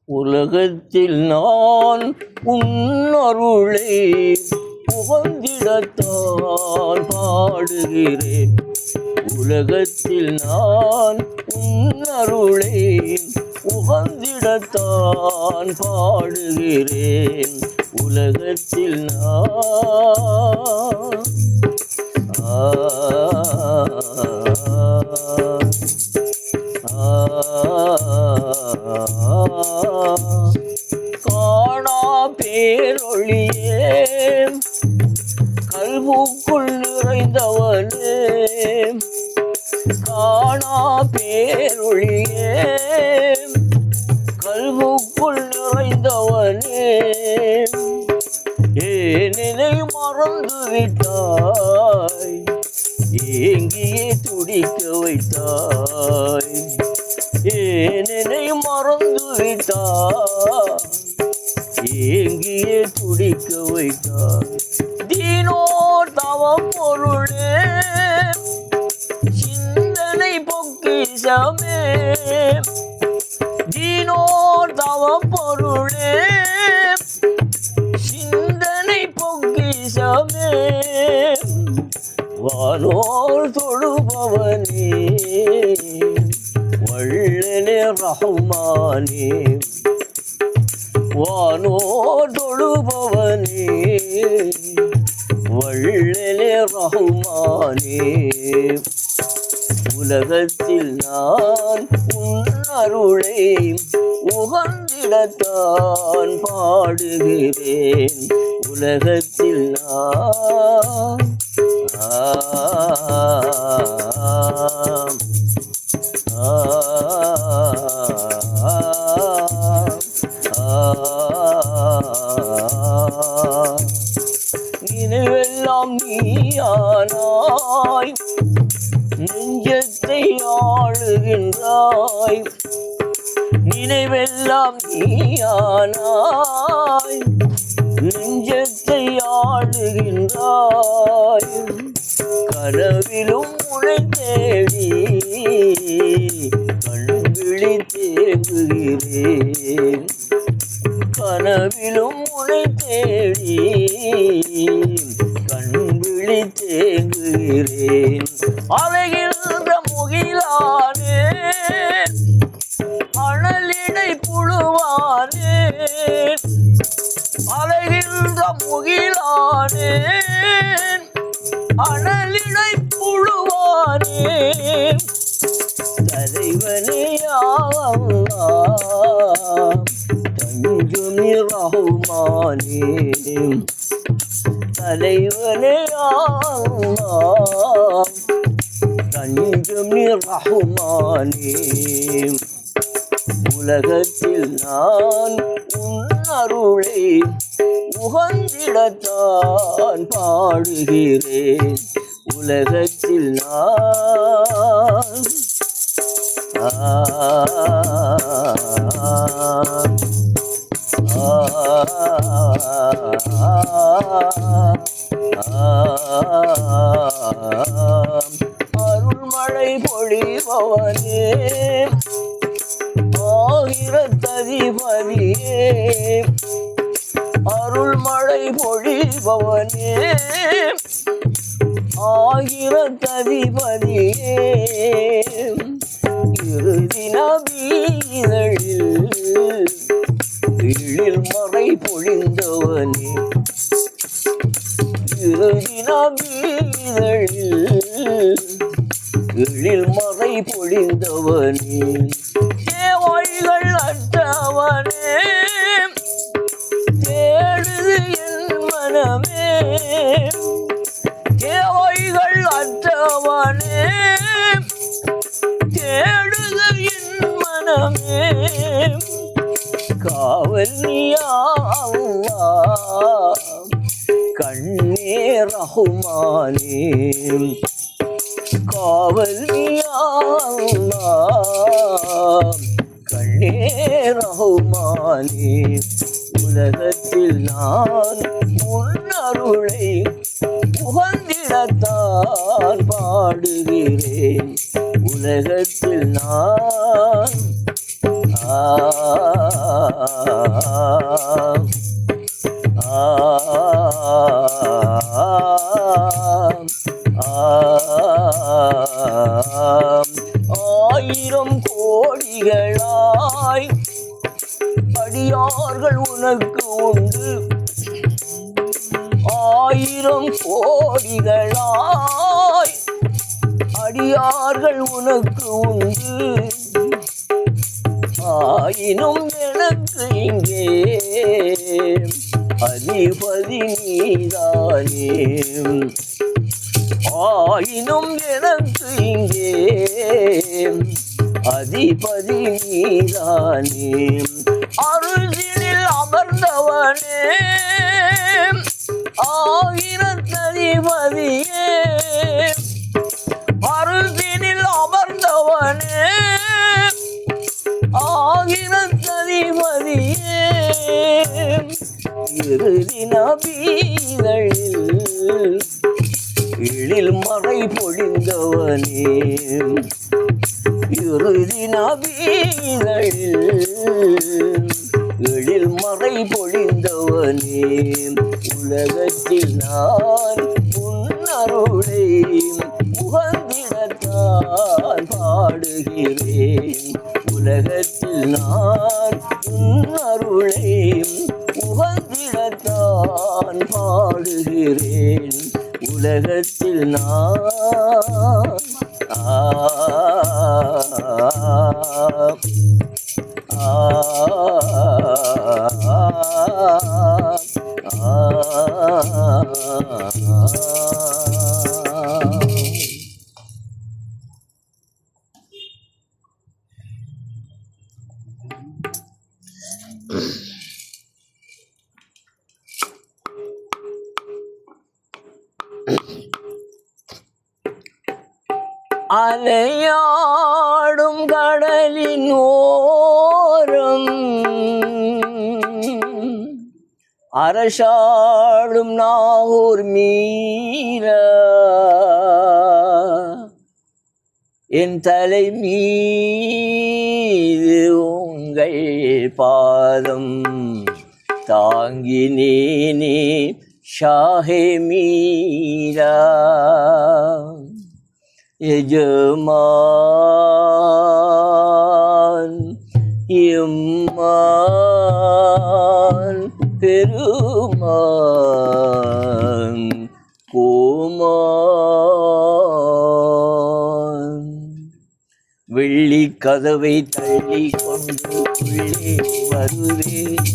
உலகத்தில் நான் உன்னருளை புகழ்ந்திடத்தான் பாடுகிறேன். உலகத்தில் நான் உன்னருளை புகழ்ந்திடத்தான் பாடுகிறேன். உலகத்தில் நான் காணா பேரொழியே கல்வுக்குள் நிறைந்தவனே, காணா பேரொழியே கல்வுக்குள் நிறைந்தவனே, ஏனினை மறந்து விட்டாய், ஏங்கியே துடிக்க வைத்தாய். ஏனினை மறந்து விட்டாய், ஏங்கியே துடிக்க வைத்தாய். தீனோ தவம் பொருளே சிந்தனை பொக்கிஷமே, தீனோ தவம் பொருளே சிந்தனை பொக்கிஷமே, வானோர் தொழுபவனே வள்ளலே ரஹ்மானே, வானோர் தொழுபவனே வள்ளலே ரஹ்மானே. உலகத்தில் நான் உன் அருளை உகந்திடத்தான் பாடுகிறேன். உலகத்தில் நான் நினைவெல்லாம் நீயானாய், நெஞ்சத்தை ஆளுகின்றாய். நினைவெல்லாம் நீயானாய், நெஞ்சத்தை ஆளுகின்றாய். கனவிலும் உனை தேடி கண்விழி தேங்குகிறேன். கனவிலும் உனை தேடி கண்விழி தேங்குகிறேன். அலைகின்ற முகிலானே அனலிடை புழுவானே, அலைகின்ற முகிலானே அனலிடை புழுவானே, தலைவனே அல்லாஹ் தஞ்சுமி ரஹ்மானே, தலைவனே அல்லாஹ் தஞ்சுமி ரஹ்மானே. உலகத்தில் நான் உன் அருளை உகந்திடத்தான் பாடுகிறேன். உலகத்தில் நான் அருள்மழை பொழிபவனே ஆயிரத்ததிபதியே, அருள்மழை பொழிபவனே ஆயிரத்ததிபதியே, இறுதி நபிகளில் எழில் மறை பொழிந்தவனே, இறுதி நபிகளில் எழில் மறை பொழிந்தவனே, தேவைகள் அற்றவனே தேடுது என் மனமே, தேவைகள் அற்றவனே தேடுது என் மனமே, காவல் நீயா அல்லாஹ் கண்ணே ரஹ்மானே, காவல் நீயா அல்லாஹ் கண்ணே ரஹ்மானே. உலகத்தில் நான் உன் அருளை உகந்திடத்தான் நான் பாடுகிறேன் உலகத்தில் நான் ஆயிரம் கோடிகளாய் அடியார்கள் உனக்கு உண்டு. ஆயிரம் கோடிகளாய் அடியார்கள் உனக்கு உண்டு. ஆயினும் எனக்கு இங்கே அதிபதி நீதானே. ஆயினும் எனக்கு இங்கே அதிபதி நீதானே. அருகினில் அமர்ந்தவனே ஆயிரத்ததிபதியே. அருகினில் அமர்ந்தவனே ஆயிரத்ததிபதியே. இறுதி நபிகளில் எழில் மறை பொழிந்தவனே. இறுதி நபிகளில் எழில் மறை பொழிந்தவனே. உலகத்தில் நான் உன்னருளை உகந்திடத்தான் பாடுகிறேன். உலகத்தில் நான் உன்னருளை உகந்திடத்தான் பாடுகிறேன். உலகத்தில் நான் அலையாடும் கடலின் ஓரம் அரசாடும் நாகூர் மீரா. என் தலை மீது உங்கள் பாதம் தாங்கினேனே ஷாஹே மீரா. எஜமான் எம்மான் பெருமான் கோமான். வெள்ளி கதவை தள்ளி கொண்டு உள்ளே வருவேன்.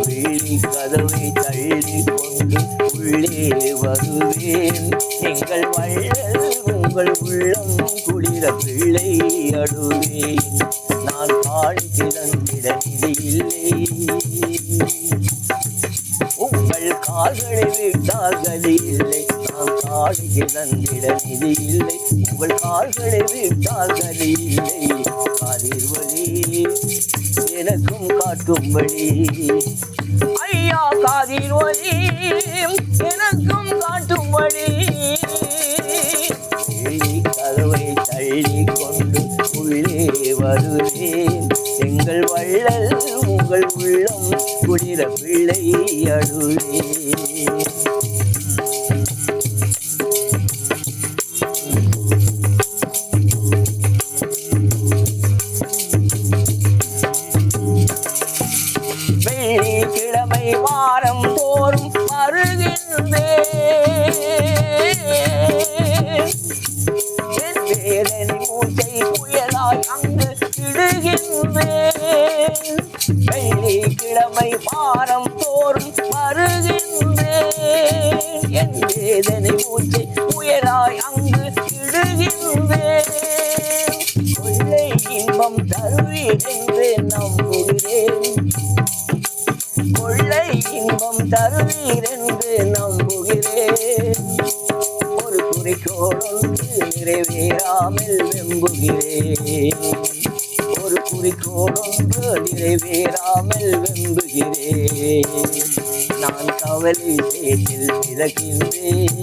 வெள்ளி கதவை தள்ளி கொண்டு உள்ளே வருவேன். எங்கள் வள்ளல் உங்கள் உள்ளம் குளிர பிள்ளை அடுவேன். நான் பாடி கிடந்திட நிதி இல்லை. உங்கள் கால்களை விட்டால் கதி இல்லை. நான் பாடி கிடந்திட நிதி இல்லை. உங்கள் கால்களை விட்டால் கதி இல்லை. காதில் வழி எனக்கும் காட்டும்படி ஐயா. காதில் வழி எனக்கும் காட்டும்படி. கதவை தள்ளி கொண்டு உள்ளே வருவேன். எங்கள் வள்ளல் உங்கள் உள்ளம் குளிர பிள்ளை அடுவேன். வெள்ளிக்கிழமை வாரம் தோறும் வருகின்றேன். வேதனை மூச்சை புயலாய் அங்கு இடுகின்றேன். வெள்ளிக்கிழமை வாரம் தோறும் வருகின்றேன். என் வேதனை மூச்சை புயலாய் அங்கு இடுகின்றேன். கொள்ளை இன்பம் தருவீர் என்று நம்புகிறேன். கொள்ளை இன்பம் தருவீர் என்று நம்புகிறேன். ஒரு குறிக்கோள் ஒன்று நிறைவேறாமல் வெம்புகிறேன். ஒரு குறிக்கோள் ஒன்று நிறைவேறாமல் வெம்புகிறேன். நான் கவலை சேற்றில் மிதக்கின்றேன்.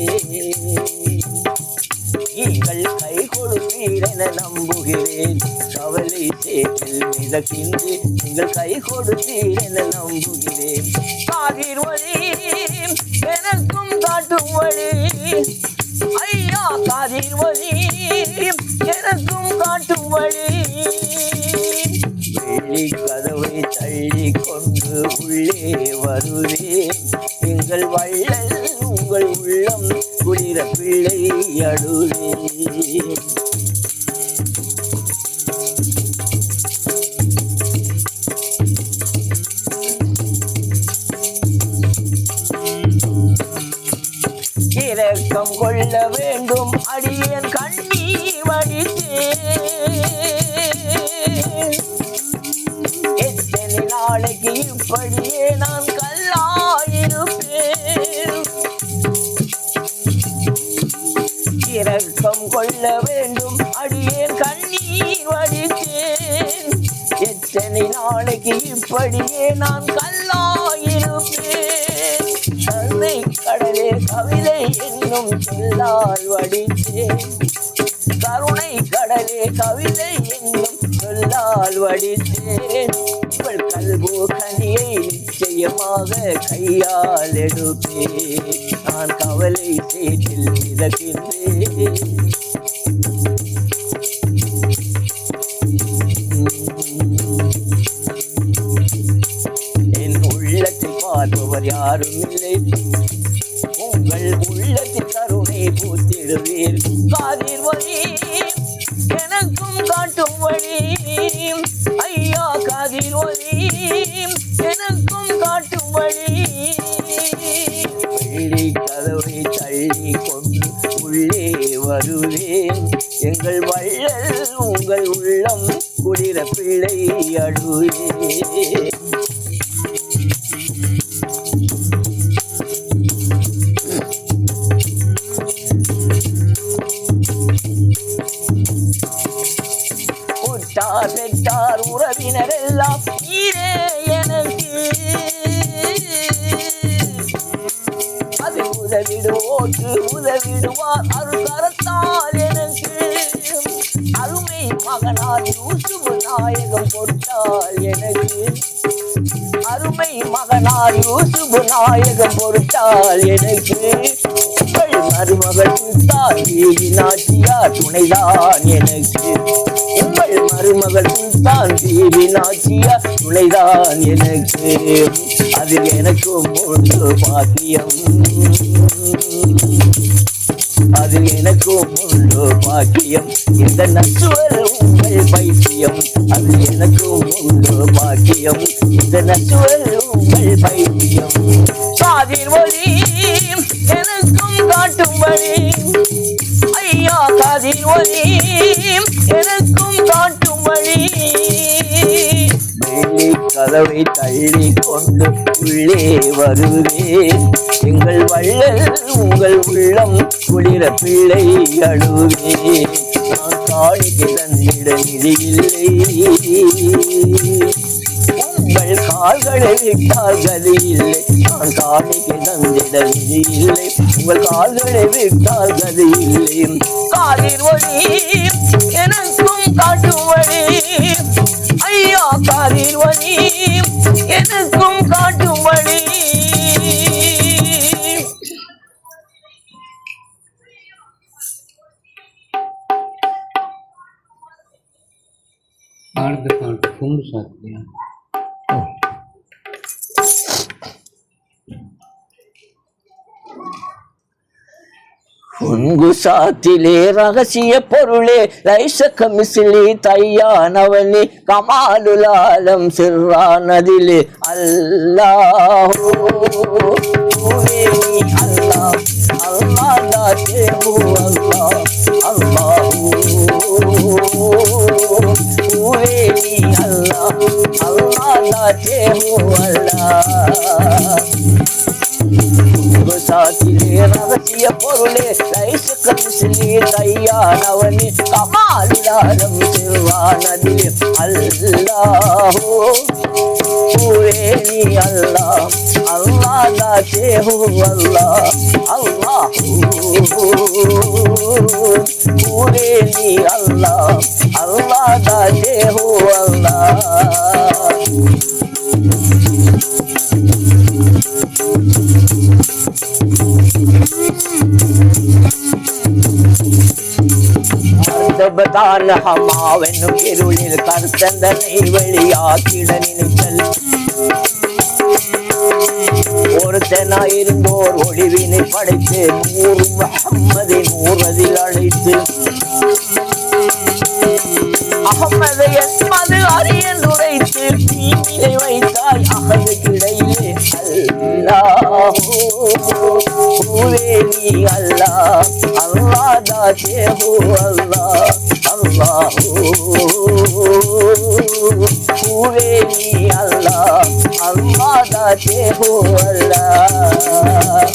நீங்கள் கை கொடுப்பீர் என நம்புகிறேன். கவலை சேற்றில் மிதக்கின்றி நீங்கள் கை கொடுப்பீர் என நம்புகிறேன். காதிர் வழி எனக்கும் காட்டும் வழி, ஐயா காதிர் வழி எனக்கும் காட்டும் வழி. வெள்ளி கதவை தள்ளி கொண்டு உள்ளே வருவேன். எங்கள் வள்ளல் உங்கள் உள்ளம் குளிர பிள்ளை அழுவேன். இரக்கம் கொள்ள வேண்டும் அடியேன் கண்ணீர் வடித்தேன். எத்தனை நாளைக்கு இப்படியே நான் கல்லாயிருப்பேன். இரக்கம் கொள்ள வேண்டும் அடியேன் கண்ணீர் வடித்தேன். எத்தனை நாளைக்கு இப்படியே நான் கல்லாயிருப்பேன். கருணை கடலே கவிதை என்னும் சொல்லால் வடித்தேன். கருணை கடலே கவிதை என்னும் சொல்லால் வடித்தேன். உங்கள் கல்பு கனியை நிச்சயமாக கையால் எடுப்பேன். நான் கவலை சேற்றில் மிதக்கின்றேன். என் உள்ளத்தில் பார்ப்பவர் யாரும் இல்லை. உங்கள் உள்ளத்தில் கருணை பூத்திடுவீர். காதிர் வழி எனக்கும் காட்டும் வழி, ஐயா காதிர் வழி எனக்கும் காட்டும் வழி. வெள்ளி கதவை தள்ளி கொண்டு உள்ளே வருவேன். எங்கள் வள்ளல் உங்கள் உள்ளம் குளிர பிள்ளை அழுவேன். பெற்றார் உறவினர் எல்லாம் நீரே எனக்கு. அது உதவிடுவோட்டு உதவிடுவார் அருகரத்தால் எனக்கு. அருமை மகனார் யூசுப் நாயகம் பொறுத்தால் எனக்கு. அருமை மகனார் யூசுப் நாயகம் பொறுத்தால் எனக்கு. உங்கள் மருமகள் சுல்தான் பீவி நாச்சியார் துணைதான் எனக்கு. உங்கள் மருமகள் சுல்தான் பீவி நாச்சியார் துணைதான் எனக்கு. அதில் எனக்கும் ஒன்று பாக்கியம். அதில் எனக்கும் ஒன்று பாக்கியம். இந்த நசுவல் உங்கள் பைத்தியம். அதில் எனக்கும் ஒன்று பாக்கியம். இந்த நசுவல் உங்கள் பைத்தியம். காதிர் வழி எனக்கும் காட்டும் வழி, ஐயா காதிர் வழி எனக்கும் காட்டும் வழி. வெள்ளி கதவை தள்ளி கொண்டு உள்ளே வருவேன். எங்கள் வள்ளல் உங்கள் உள்ளம் குளிர பிள்ளை அழுவேன். நான் காணிக்கு தந்திட நிதி இல்லை. உங்கள் கால்களை விட்டால் கதி இல்லை. நான் காணிக்கு தந்திட நிதி இல்லை. உங்கள் கால்களை விட்டால் கதி இல்லை. காதிர் வழி எனக்கும் காட்டும் வழி, ஐயா காதிர் வழி எனக்கும் காட்டும் வழி. உன்கு சாத்திலே ரகசிய பொருளே லைச கமிசிலி தையானவனே கமாலுலாலம் சிறானதிலே அல்லாஹ் அல்லாஹ் அல்லாஹ் தாத்தே அல்லாஹ் அல்லாஹ் அல்லாஹ் அல்லாஹ் தாத்தே அல்லாஹ். சாத்திலே ரகசிய பொருளே லைச கமிசிலி தையானவனே கமாலுலாலம் சிறானதிலே அல்லாஹ் நீ அல்லாஹ் அல்லாஹ் தாத்தே அல்லாஹ் அல்லாஹ் மர்தபதான ஹமாவென்னும் இருளில் கருத்தந்தனை வெளியாக்கிட நினைத்தல் ஒருத்தனாயிருந்தோர் ஒளிவினை படைத்து நூறு முஹம்மதை நூறதில் அழைத்து அகமது என்பது அரியன் உரைத்து தீமிலை வைத்தாய் அகது கிடையிலே அல்லாஹூவே நீ அல்லாஹ் அல்லாஹ் தாத்தே ஹூ அல்லாஹ் அல்லாஹூவே நீ அல்லாஹ் அல்லாஹ் தாத்தே ஹூ அல்லாஹ்.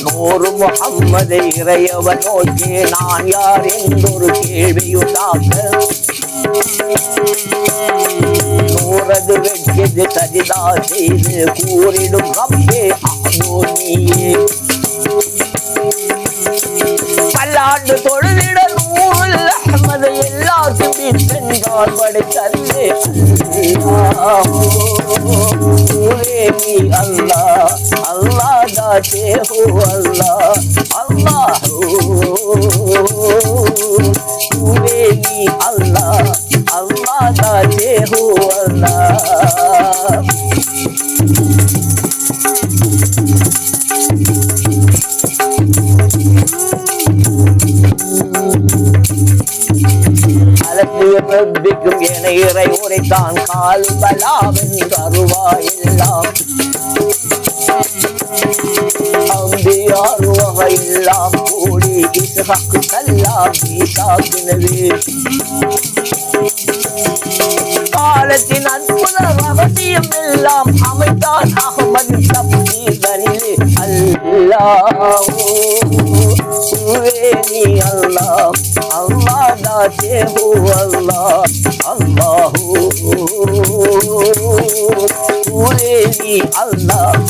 நூறு முஹம்மதை இறையவன் நோக்கி நான் யார் என்றொரு கேள்வியுண்டாக்க நூறது வெட்கிது சஜிதா செய்து கூறிடும் ரப்பே அதோ நீயே பல்லாண்டு தொழுதிட நூறு அஹ்மதை எல்லாத்தையும் பின்னால் படைத்தல்லே அல்லாஹூவே நீ அல்லாஹ் அல்லாஹ் தாத்தே ஹூ அல்லாஹ் அல்லாஹூவே நீ அல்லாஹ் அல்லாஹ் தாத்தே ஹூ அல்லாஹ். ரப்பிக்கும் என இறை உரைத்தான் காலும் பலாவின் கருவாயெல்லாம் அம்பியார் வகையெல்லாம் கூடி இஸ்ஹாக்கு சல்லாம் ஈசாக்கினவே காலத்தின் அற்புத ரகசியம் எல்லாம் அமைத்தான் அகமது தப்சீரிலே அல்லாஹூவே நீ அல்லாஹ் அல்லாஹ் தாத்தே ஹூ அல்லாஹ் அல்லாஹூவே நீ அல்லாஹ்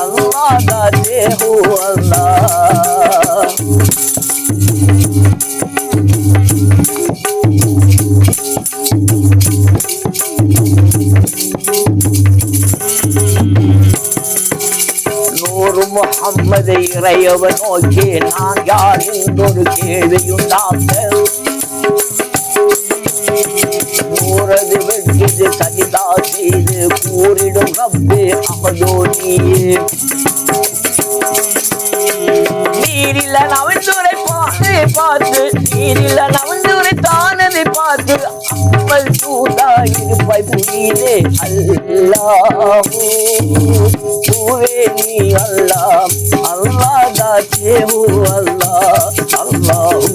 அல்லாஹ் தாத்தே ஹூ அல்லாஹ். நூறு முஹம்மதை இறையவன் நோக்கி நான் யார் என்றொரு கேள்வியுண்டாக்க நூறது வெட்கிது சஜிதா செய்து கூறிடும் ரப்பே அஹதோ நீயே நீரில் நவந்துரை பார்த்து நீரில் நவந்துரை தானதை பார்த்து அம்மல் சூதா இருப்பாய் புரியிலே அல்லாஹூவே நீ அல்லாஹ் அல்லாஹ் தாத்தே ஹூ அல்லாஹ் அல்லாஹூவே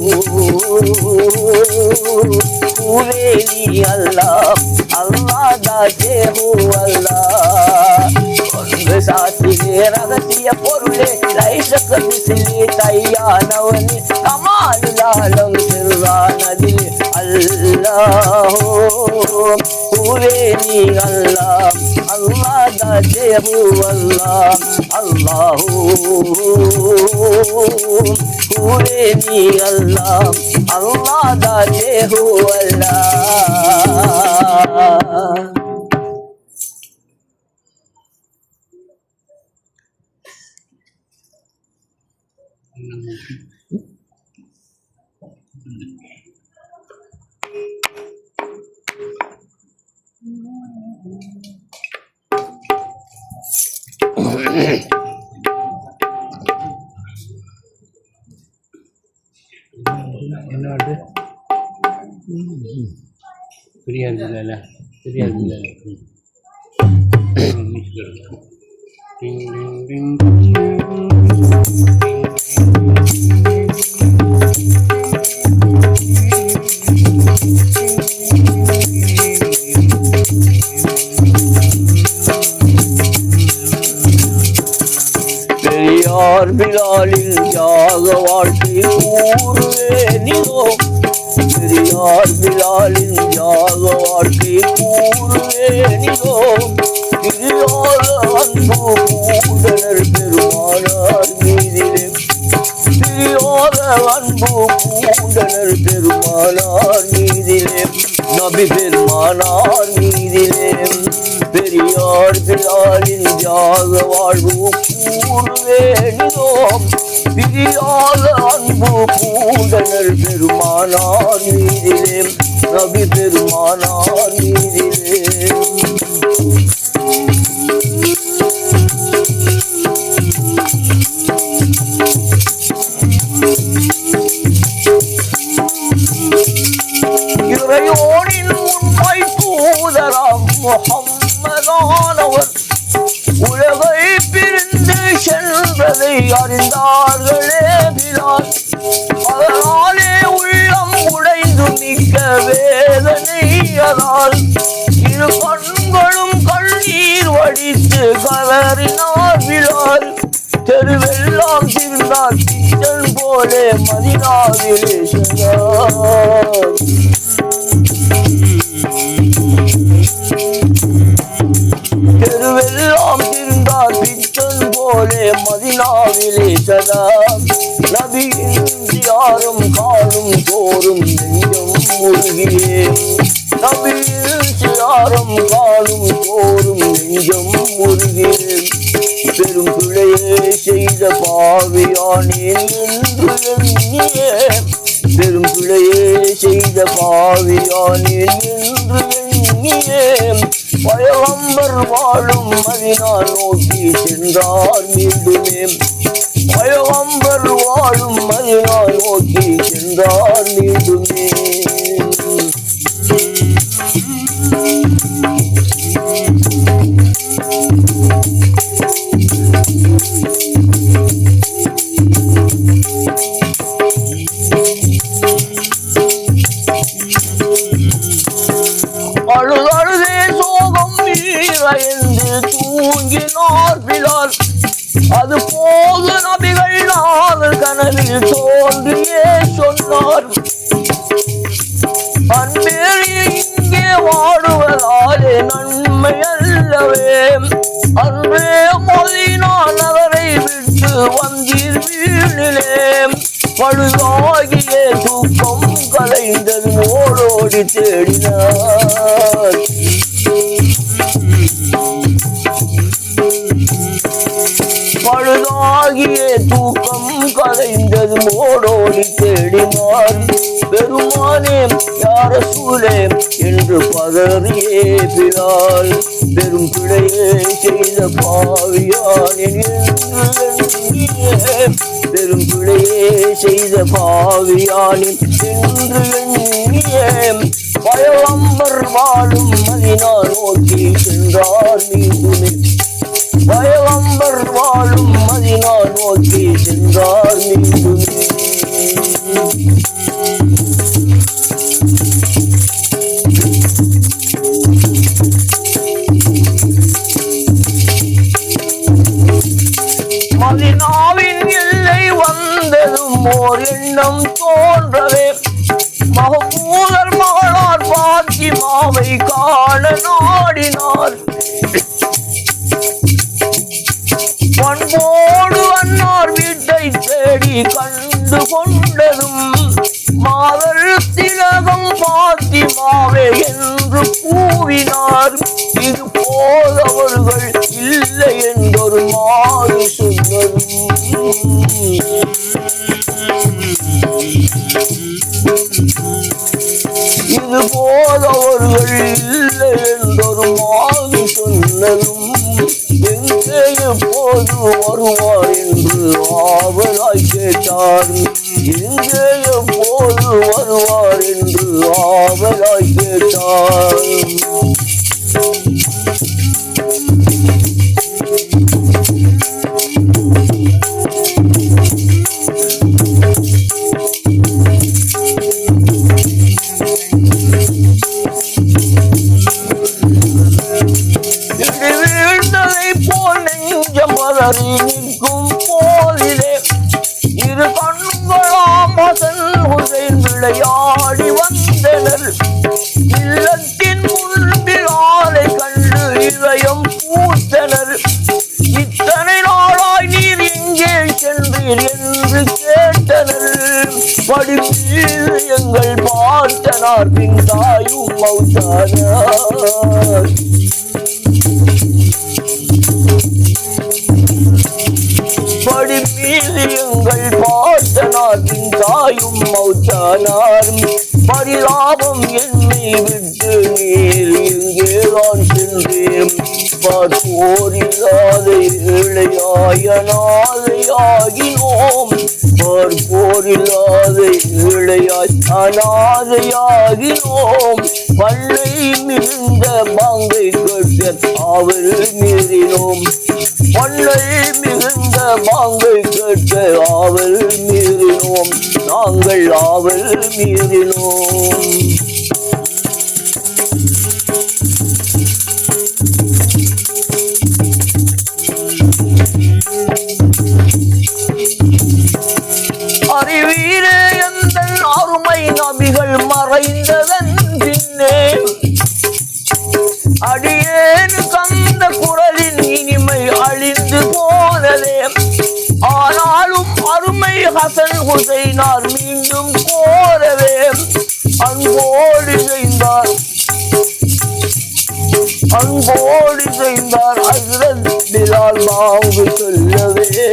நீ அல்லாஹ் அல்லாஹ் தாத்தே ஹூ அல்லாஹ். ஒன்று சாத்திலே ரகசிய பொருளே லைசக்க மிசிலி தையானவனே கமாலுலாலம் சிறுவானதில் அல்லாஹூவே நீ அல்லாஹ் அல்லாஹ் தாத்தே ஹூ அல்லாஹ் அல்லாஹூவே நீ அல்லாஹ் அல்லாஹ் தாத்தே ஹூ அல்லாஹ். என்னோட ஃப்ரீயாக இருக்குல்ல ஃப்ரீயாக இருக்குல்ல டிங் டிங் டிங் பெரியார் பிலாலில் யாக வாழ்க்கை கூறுவேனிதோ பெரியார் பிலாலின் யாக வாழ்க்கை கூறுவேனிதோ பிரியாத அன்பு கூடலர் பெருமானார் மீதிலே பிரியாத அன்பு அன்பு பூண்டனர் பெருமானார் மீதிலே நபி பெருமானார் மீதிலே பெரியார் பிலாலின் தியாக வாழ்வு கூறுவேணினோம் பிரியாத அன்பு பூண்டனர் பெருமானார் மீதிலே நபி பெருமானார் மீதிலே இறையோனின் உண்மை தூதராம் முஹம்மதானவர் உலகை பிரிந்து சென்றதை அறிந்தார்களே பிலால் அதனாலே உள்ளம் உடைந்து மிக்க வேதனையதால் இரு கண்களும் கண்ணீர் வடித்து கதறினார் பிலால் தெருவெல்லாம் திருந்தார் கிச்சன் போலே மதினாவிலே சென்றார் தெருவெல்லாம் திருந்தார் பிச்சன் போலே மதினாவிலே சதா நபியின் தியாரம் காணும் தோறும் நெஞ்சம் முருகியே நபியின் தியாரம் காணும் தோறும் நெஞ்சம் முருகியே பெரும் பிழையே செய்த பாவியானேன் என்று எண்ணியே பெரும் பிழையே செய்த பாவியானேன் என்று எண்ணியே பயகம்பர் வாழும் மதினா நோக்கி சென்றார் மீண்டுமே பயகம்பர் வாழும் மதினா நோக்கி சென்றார் மீண்டுமே அழுதழுதே சோகம் என்று தூங்கினார் பிலால் அது போது நபிகள் நாள் கனவில் தோன்றியே சொன்னார் அன்பேறி இங்கே வாடுவதாலே நன்மை அல்லவே அன்றே மதீனா நகரை விட்டு வந்தீர் வீணிலே பழுதாகிய தூக்கம் கலைந்தது ஓடோடி தேடினார் பழுதாகிய தூக்கம் கலைந்தது ஓடோடி தேடினார் பெருமானே யார சூலே என்று பதறியே பிலால் பெரும் பிழையே செய்த பாவியான் பெரும் பிழையே செய்த பாவியானின் என்று எண்ணியே பயகம்பர் வாழும் மதினா நோக்கி சென்றார் மீண்டுமே பயகம்பர் வாழும் மதினா நோக்கி சென்றார் மீண்டுமே மதினாவின் எல்லை வந்ததும் ஓர் எண்ணம் தோன்றவே மகமூதர் மகளார் பாத்திமாவை காண நாடினார் பண்போடு அன்னார் வீட்டை தேடி கண்டு கொண்டதும் மாதர் திலகம் பாத்திமாவே என்று கூவினார் இது போதவர்கள் இல்லை என்றொரு மாறு சொன்னதும் இது போதவர்கள் இல்லை என்றொரு மாறு சொன்னதும் எங்கே எப்போது வருவார் என்று ஆவலாய் கேட்டார் எங்கே எப்போது வருவார் என்று ஆவலாய் கேட்டார் நிற்கும் போதிலே இரு கண்களாம் ஹசன் ஹுசைன் விளையாடி வந்தனர் இல்லத்தின் முன்பில் ஆளை கண்டு இதயம் பூத்தனர் இத்தனை நாளாய் நீர் எங்கே சென்றீர் என்று கேட்டனர் மௌத்தானார் பின் தாயும் மௌத்தானார். படிமீது எங்கள் பாட்டனார் பின் தாயும் மௌத்தானார். பரிதாபம் என்னை விட்டு நீர் எங்கேதான் சென்றேன். பார்ப்போரில்லாத ஏழையாய் அனாதையாகினோம். பார்ப்போரில்லாத ஏழையாய் அனாதையாகினோம். பள்ளை மிகுந்த பாங்கை கேட்க ஆவல் மீறினோம். பள்ளை மிகுந்த பாங்கை கேட்க ஆவல் மீறினோம். நாங்கள் ஆவல் மீறினோம். அறிவீரே எந்தன் அருமை நபிகள் மறைந்ததன் பின்னே அடியேனு கந்த குரலின் இனிமை அழிந்து போனதே. ஆனாலும் அருமை ஹசன் ஹுசைனார் மீண்டும் போரவே அன்போடு செய்தார். அன்போடு செய்தார் ஹஸ்ரத் பிலால் பாங்கு சொல்லவே.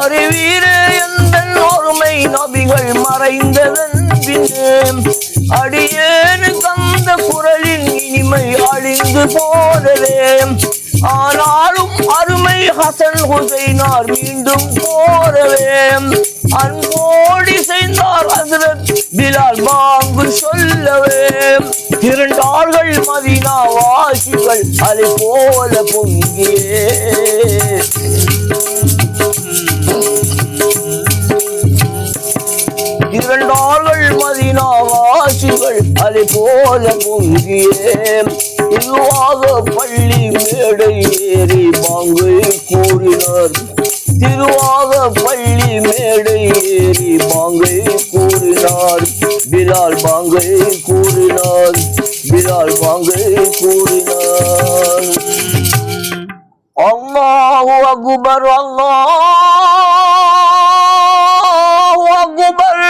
அறிவீரே எந்தன் அருமை நபிகள் மறைந்ததன் பின்னே அடியேனு தந்த குரலின் இனிமை அழிந்து போனதே. ஆனாலும் அருமை ஹசன் ஹுசைனார் மீண்டும் போரவே அன்போடி செய்தார் ஹஸ்ரத் பிலால் பாங்கு சொல்லவே. இரண்டார்கள் மதீனா வாசிகள் அதை போல பொங்கியே. இரண்டார்கள் மதீனா வாசிகள் அதை போல பொங்கியே. திருவாக பள்ளி மேடை ஏறி பாங்கை கூறினார். திருவாக பள்ளி மேடை ஏறி பாங்கை கூறினார். பிலால் பாங்கை கூறினார். பிலால் பாங்கை கூறினார். அல்லாஹு அக்பர் அல்லாஹு அக்பர்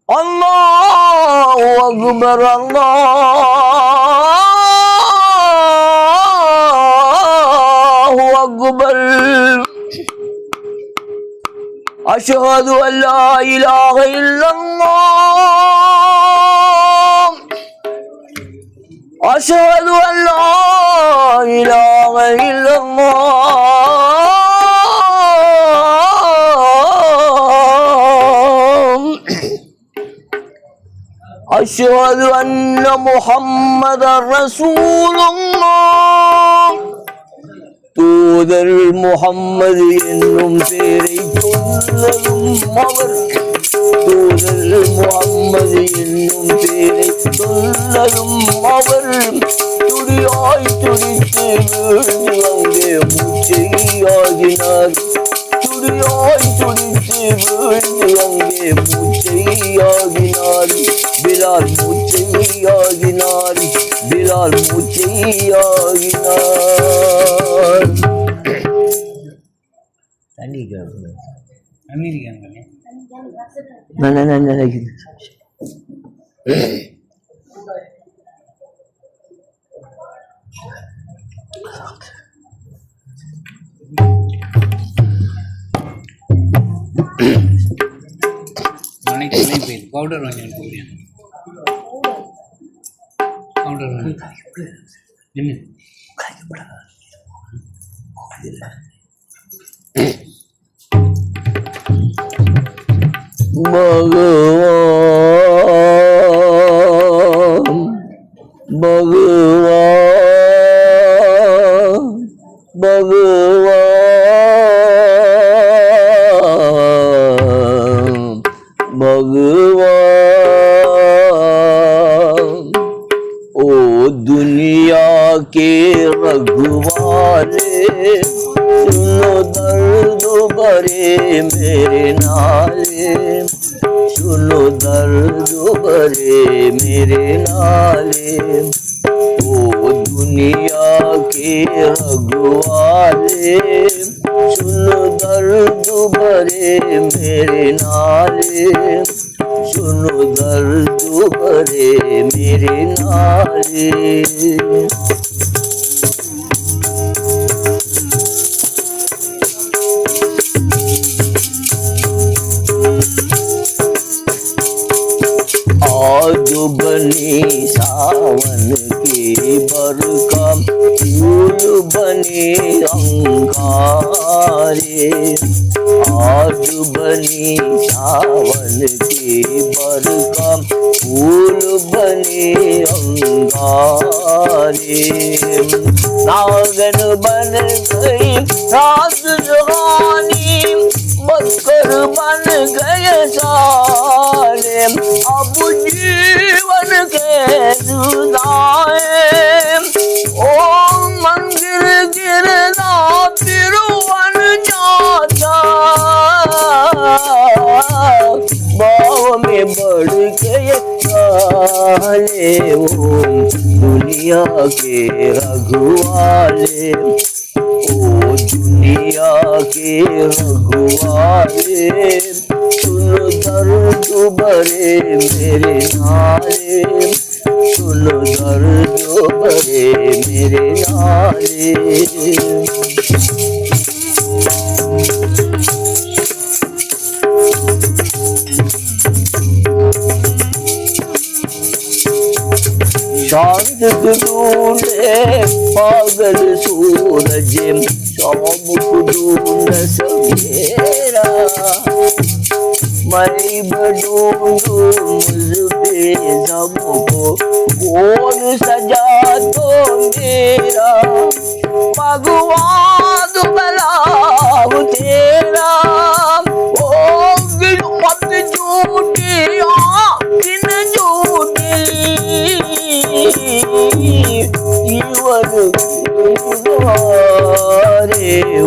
அல்லாஹு அக்பர் அல்லாஹு அக்பர். அஷ்ஹது அல்லா இலாஹ இல்லல்லாஹ். அஷ்ஹது அல்லா இலாஹ இல்லல்லாஹ். அஷ்ஹது அன்ன முஹம்மதர் ரசூலுல்லாஹ். தூதர் முஹம்மது என்னும் பேரை சொல்லலும் அவர். தூதர் முஹம்மது என்னும் பேரை சொல்லலும் அவர். துடியாய் துடித்து வீழ்ந்து அங்கே மூச்சையாகினார். துடியாய் துடித்து வீழ்ந்து அங்கே மூச்சையாகினார். பிலால் மூச்சையாகினார். பிலால் மூச்சையாகினார். தண்ணி பவுடர் வாங்கி பவுடர் வாங்கி என்ன भगवान भगवान भगवान भगवान ओ दुनिया के रघुवारे सुनो दर्द भरे मेरे नाले सुनो दर्द भरे मेरे नाले ओ दुनिया के रघुवाले सुन दर्द भरे मेरे नाले सुन दर्द भरे मेरे नाले। आज बनी सावन के बरका फूल बने अंगारे आज बनी सावन के बरका फूल बने अंगारे। नागन बन गई रात जवानी बकर बन गए सारे अब जीवन के जुदाए ओ मंदिर गिरना तिरुवन जाता बाव में बढ़ गए काले ओ दुनिया के रघुवाले ओ दुनिया के रघुवाले सुन दर्द भरे मेरे नाले सुन दर्द भरे मेरे नाले। शांत ढूंढे पागल सूरज शाम को ढूंढ सवेरा मैं ढूंढू मुझे सबको कौन सजा तो मेरा भगवान बलाव तेरा ओ मत झूठी दिन झूठी जीवन रे ओ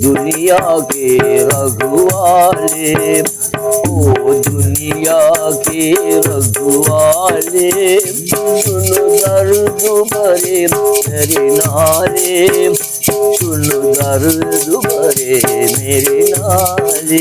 दुनिया के रघुवाले ओ दुनिया के रघुवाले सुन दर्द भरे मेरे नाले सुन दर्द भरे मेरे नाले।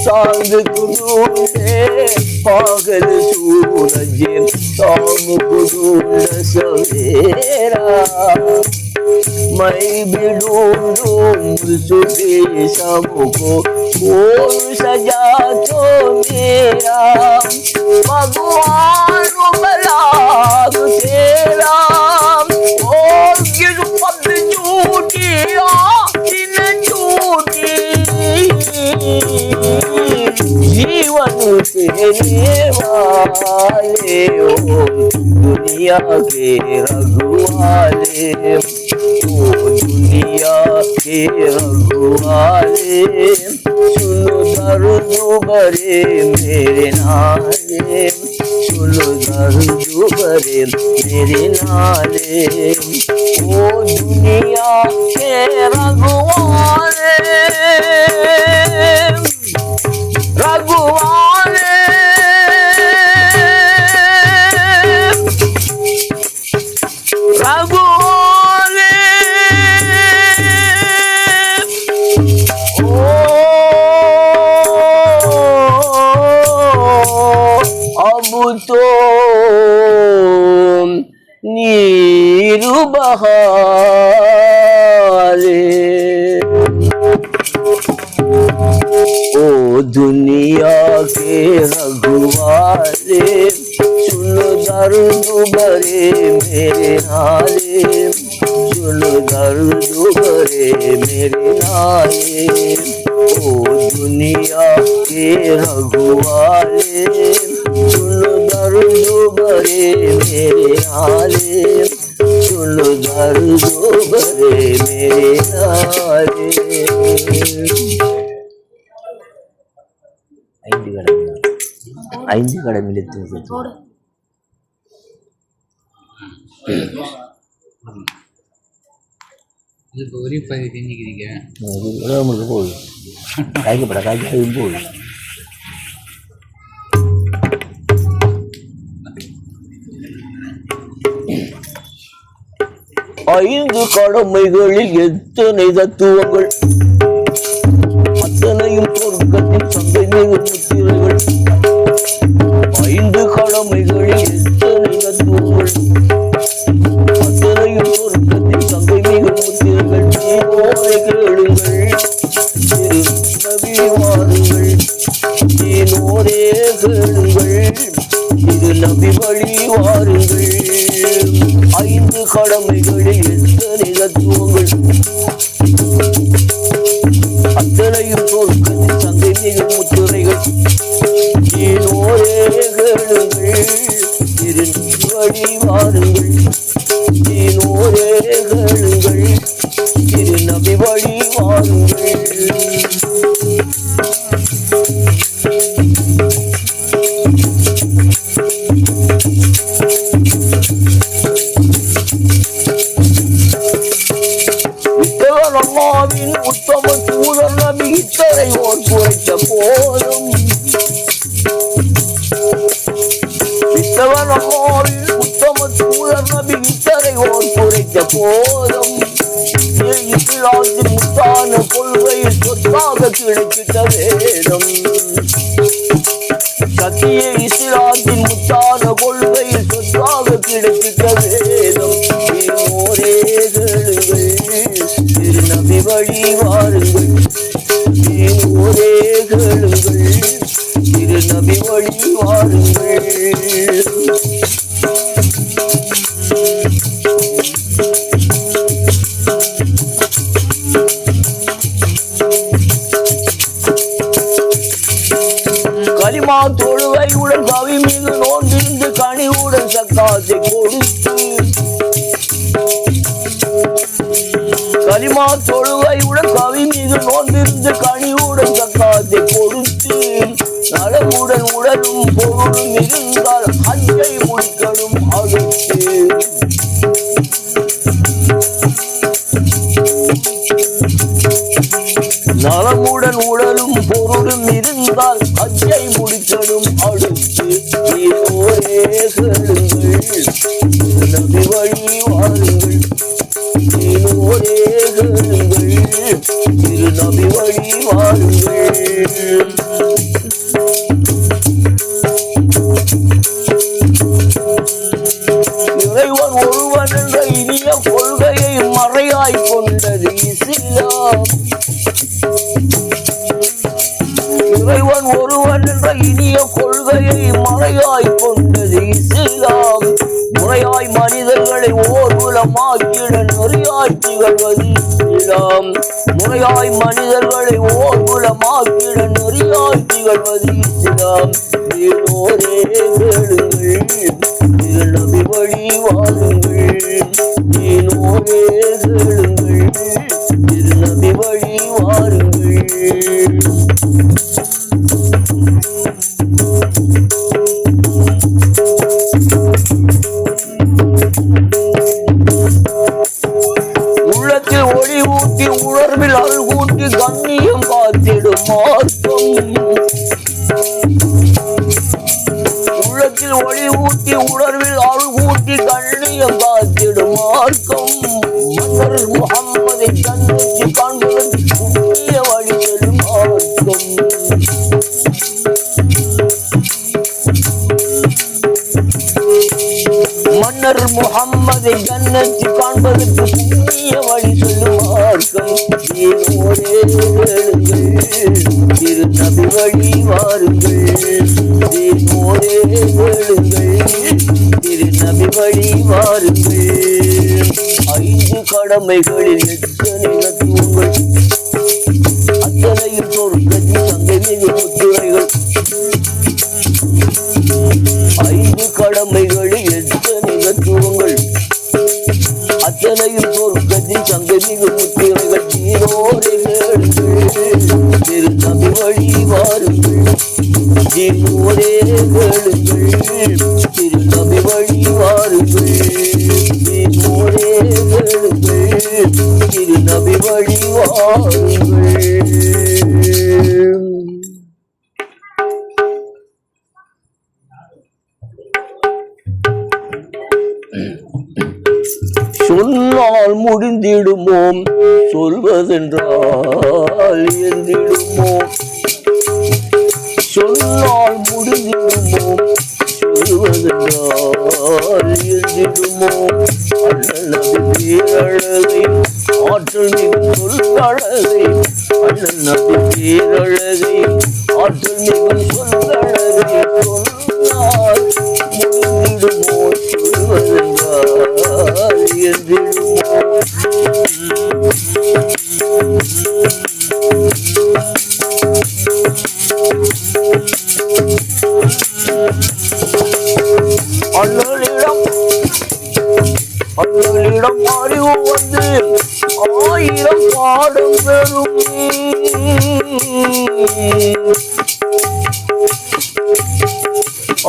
चांद ढूंढे पागल सूरज शाम को ढूंढ सवेरा मैं भी ढूंढू मुझे सबको कौन सजा तो मेरा भगवान बलाग तेरा ओ गिरपत झूठी दिन झूठी जीवन तेरे वाले ओ दुनिया के रघुवाले ओ दुनिया के रघुवाले सुन दर्द भरे मेरे नाले सुन दर्द भरे मेरे नाले ओ दुनिया के रघुवाले रघुवाले रघुवाले ओ अब तो नीरू बहाले ओ दुनिया के रघुवाले सुन दर्द भरे मेरे नाले सुन दर्द भरे मेरे नाले ओ दुनिया के रघुवाले सुन दर्द दर्दोबरे मेरे नाले सुनो दर्दोबरे मेरे नाले ஐந்து கடமில் இதுக்கு ஒரே பதி தெரிஞ்சுக்கிறீங்க நம்மளுக்கு போகுது காய்க்கப்பட காய்க்கும் போகுது ஐந்து கடமைகளில் எத்தனை தத்துவங்கள் அத்தனையும் சொர்க்கத்தின் சந்தை மிகு முத்திரைகள் ஐந்து கடமைகளில் எத்தனை தத்துவங்கள் அத்தனையும் சொர்க்கத்தின் சந்தை மிகு முத்திரைகள் நீனோரை கேளுங்கள் திரு நபி வாருங்கள் நீனோரே கேளுங்கள் திரு நபி வழி வாருங்கள் ஐந்து கடமைகளில் எத்தனை தத்துவங்கள் அத்தனையும் சொர்க்கத்தின் சந்தை மிகு முத்துரைகள் நீனோரே கேளுங்கள் திரு வழி வாருங்கள் நீனோரே கேளுங்கள் திரு நபி வழி வாருங்கள் அல்லாவின் உத்தம தூதர் நபி இத்தரையோர் குறைத்த போதும் வித்தவன் அல்லாவின் உத்தம தூதர் நபி இத்தரையோர் குறைத்த போதும் இஸ்லாத்தின் முத்தான கொள்கையில் சொத்தாக கிடைக்கிட்ட வேதம் சத்திய இஸ்லாத்தின் முத்தான கொள்கையில் சொத்தாக கிடைக்கிட்ட வேதம் ஒரே கேளுங்கள் திரு நபி வழி வாருங்கள் ஒரே கேளுங்கள் திரு நபி வழி வாருங்கள் களிமா தொழுகையுடன் கவி மீது நோன்பிருந்து கனிவுடன் சக்காத்தை கொடுத்து களிமா தொழுகையுடன் கவி மீது நோன்பிருந்து கனிவுடன் சக்காத்தை கொடுத்து நலமுடன் உடலும் பொருளும் இருந்தால் ஹஜ்ஜை முடிக்கணும் அடுத்து நலமுடன் உடலும் பொருளும் இருந்தால் ஹஜ்ஜை முடிக்கணும் அடுத்து நீனோரே கேளுங்கள் நபி வழி வாருங்கள் நீனோரே கேளுங்கள் திரு நபி வழி வாருங்கள் இறைவன் ஒருவன் என்ற இனிய கொள்கையை மறையாய் கொண்டது இஸ்லாம் இறைவன் ஒருவன் என்ற இனிய கொள்கையை மறையாய் கொண்டது இஸ்லாம் முறையாய் மனிதர்களை ஓர்குலமாக்கிட நெறியாய் திகழ்வது இஸ்லாம் முறையாய் மனிதர்களை ஓர்குலமாக்கிட நெறியாய் திகழ்வது இஸ்லாம் நீனோரே கேளுங்கள் திரு நபி வழி வாருங்கள் நீனோரே கேளுங்கள் திரு நபி வழி வாருங்கள் உள்ளத்தில் ஒளி ஊட்டி உணர்வில் அருள் கூட்டி கண்ணியம் காத்திடும் மார்க்கம் உள்ளத்தில் ஒளி ஊட்டி உணர்வில் அருள் கூட்டி கண்ணியம் காத்திடும் மார்க்கம் மன்னர் முகம்மதை கண்ணுக்கு காண்பதற்கு புண்ணிய வழி செல்லும் மார்க்கம் மன்னர் முகம்மதை ஜன்னத்தி காண்பதற்கு புண்ணிய வழி சொல்லும் மார்க்கம் நீனோரே கேளுங்கள் திரு நபி வழி வாருங்கள் நீனோரே கேளுங்கள் திரு நபி வழி வாருங்கள் ஐந்து கடமைகளில் எத்தனை தத்துவங்கள் அத்தனையும் சொர்க்கத்தின் சந்தை மிகு முத்துரைகள் ஐந்து எங்கள் சீரோரை கேளுங்கள் திருநபி வழி வாருங்கள் சீரோரே கேளுங்கள் திருநபி வழி வாருங்கள் சீரோரே கேளுங்கள் திருநபி வழி வாருங்கள். சொன்னால் முடிந்திடுமோம் சொல்வதென்றால் எந்திடுமோம் சொன்னால் முடிந்திடுமோம் சொல்வதென்றால் எந்திடுமோம் அண்ணல் நபி பேரழகை ஆற்றல் மிகும் சொல்லழகை அண்ணல் நபி பேரழகை ஆற்றல் மிகும் சொல்லழகை சொன்னால் முடிந்திடுமோம் சொல்வதென்றால் எந்திடுமோம். அண்ணலிடம் அறிவு வந்து 1000 பாடம் பெறும்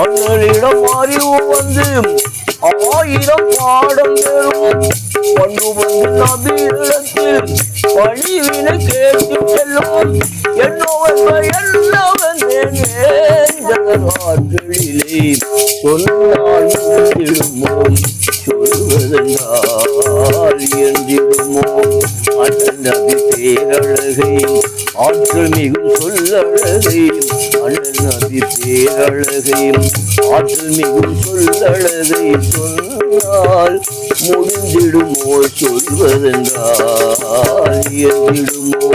அண்ணலிடம் அறிவு வந்து 1000 பாடம் பெறும் கொண்டு வந்து நபியிடத்தில் பணிவினை கேட்டு செல்லும் என்னவென்றிலே சொன்னால் முடிந்திடுமோம் சொல்வதென்றால் என்றிடுமோ அண்ணல் நபி பேரழகை ஆற்றல் மிகும் சொல்லழகை அண்ணல் நபி பேரழகை ஆற்றல் மிகும் சொல்லழகை சொன்னால் முடிந்திடுமோ சொல்வதென்றால் என்றிடுமோ.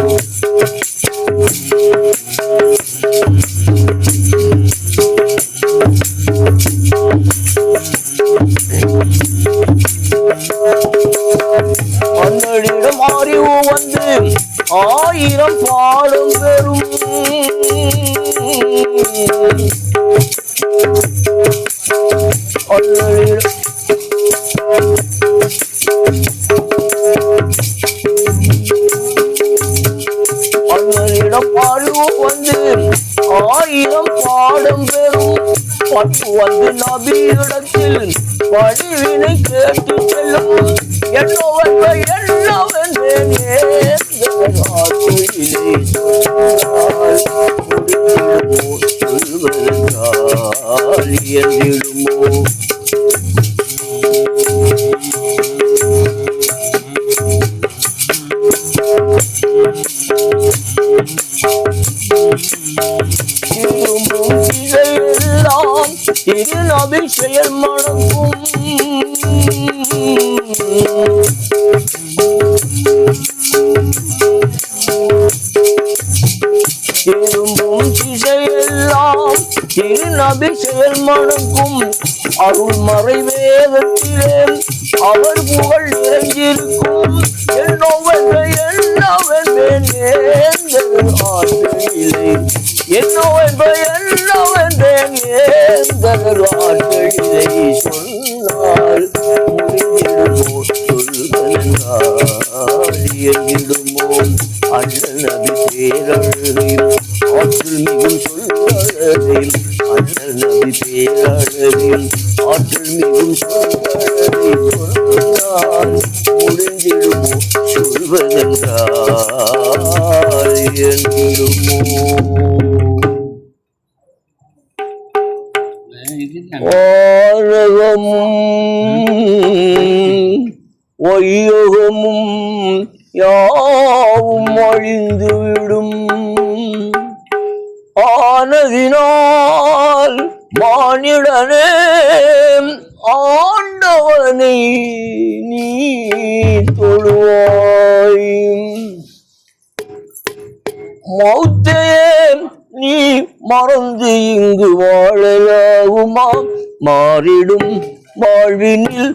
அண்ணலிடம் அறிவு வந்து 1000 பாடம் பெறும் அண்ணலிடம் அறிவு வந்து 1000 பாடம் பெறும் பட்டு வந்து நபியிடத்தில் பணிவினை கேட்டு செல்லும் என்றிடுமோ. திரும்பும் திசையெல்லாம் திருநபி செயல் மணக்கும் திரும்பும் திசையெல்லாம் திருநபி செயல் மணக்கும் அருள் மறை வேதத்திலே அவர் புகழ் நிறைஞ்சிருக்கும் என்னவென்றேன் ஆற்றலிலே என்னவென்றேன் ஆற்றலிலே சொன்னால் முடிந்திடுமோ சொல்வதென்றால் எங்கிடுமோ அண்ணல் நபி பேரழகையும் ஆற்றல் மிகும் சொல்லழகையும் அண்ணல் நபி பேரழகையும் ஆற்றல் மிகும் சொல்லழகை சொன்னால் முடிந்திடுமோ சொல்வதென்றால் எங்கிடுமோ. ஒய்யகமும் யாவும் அழிந்துவிடும் ஆனதினால் மானிடனே ஆண்டவனை நீ தொழுவாய் மௌத்தையே நீ மறந்து இங்கு வாழலாகுமா மாறிடும் வாழ்வினில்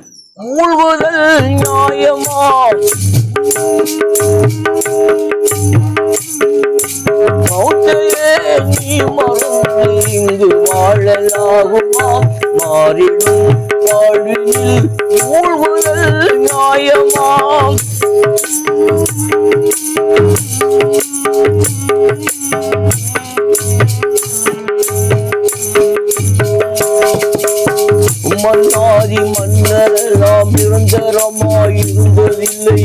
மூழ்குதல் நியாயமா மௌத்தையே நீ மறந்து இங்கு வாழலாகுமா மாறிடும் வாழ்வினில் மூழ்குதல் நியாயமா மன்னாதி மன்னரெல்லாம் நிரந்தரமாயிருந்ததில்லை.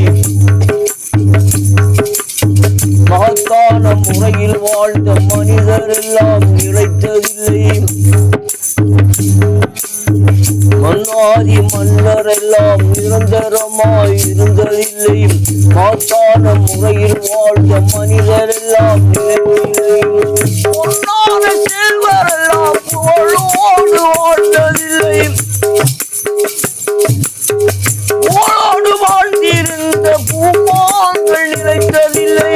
மகத்தான முறையில் வாழ்ந்த மனிதரெல்லாம் நிலைத்ததில்லை. மன்னாதி மன்னரெல்லாம் நிரந்தரமாயிருந்ததில்லை. மகத்தான முறையில் வாழ்ந்த மனிதரெல்லாம் நிலைத்ததில்லை. பொன்னான செல்வரெல்லாம் புகழோடு வாழ்ந்ததில்லை. புகழோடு வாழ்ந்திருந்த பூமான்கள் நிலைத்ததில்லை.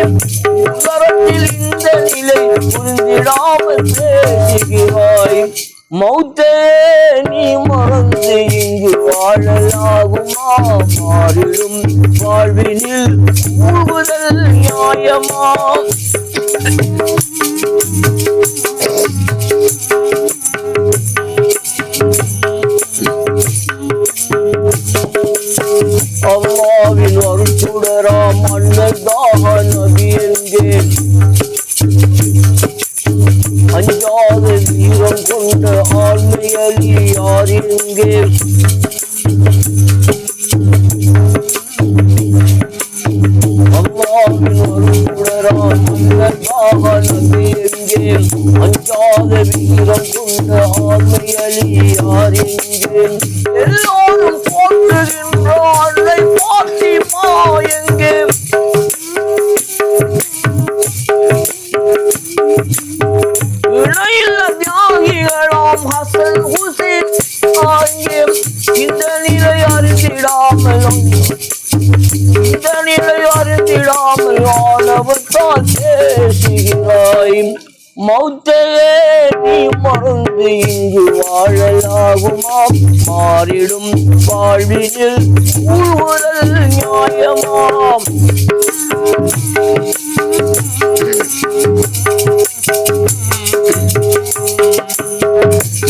உலகத்தில் இந்த நிலை புரிந்திடாமல் பேசுகிறாய். மௌத்தே நீ மறந்து இங்கு வாழலாகுமா? மாறிடும் வாழ்வினில் மூழ்குதல் நியாயமா? அல்லாவின் அருட்சுடராம் அன்னதாக நபி என்கேன். அஞ்சாத வீரம் கொண்ட ஆண்மையலி யார் எங்கே? அல்லாவின் அருட்சுடராம் அன்னதாக நபி என்கேன். அஞ்சாத வீரம் கொண்ட ஆண்மையலி யார் எங்கே? எல்லோரும் போற்றுகின்ற அன்னை பாத்திமா எங்கே? இணையில்ல தியாகிகளாம் ஹசன் ஹுசேன் ஆங்கே. இந்த நிலை அறிந்திடாமல் ஆணவத்தால் பேசுகிறாய். மௌத்தையே நீ மறந்து இங்கு வாழலாகுமா? மாறிடும் வாழ்வினில் மூழ்குதல் நியாயமாம்.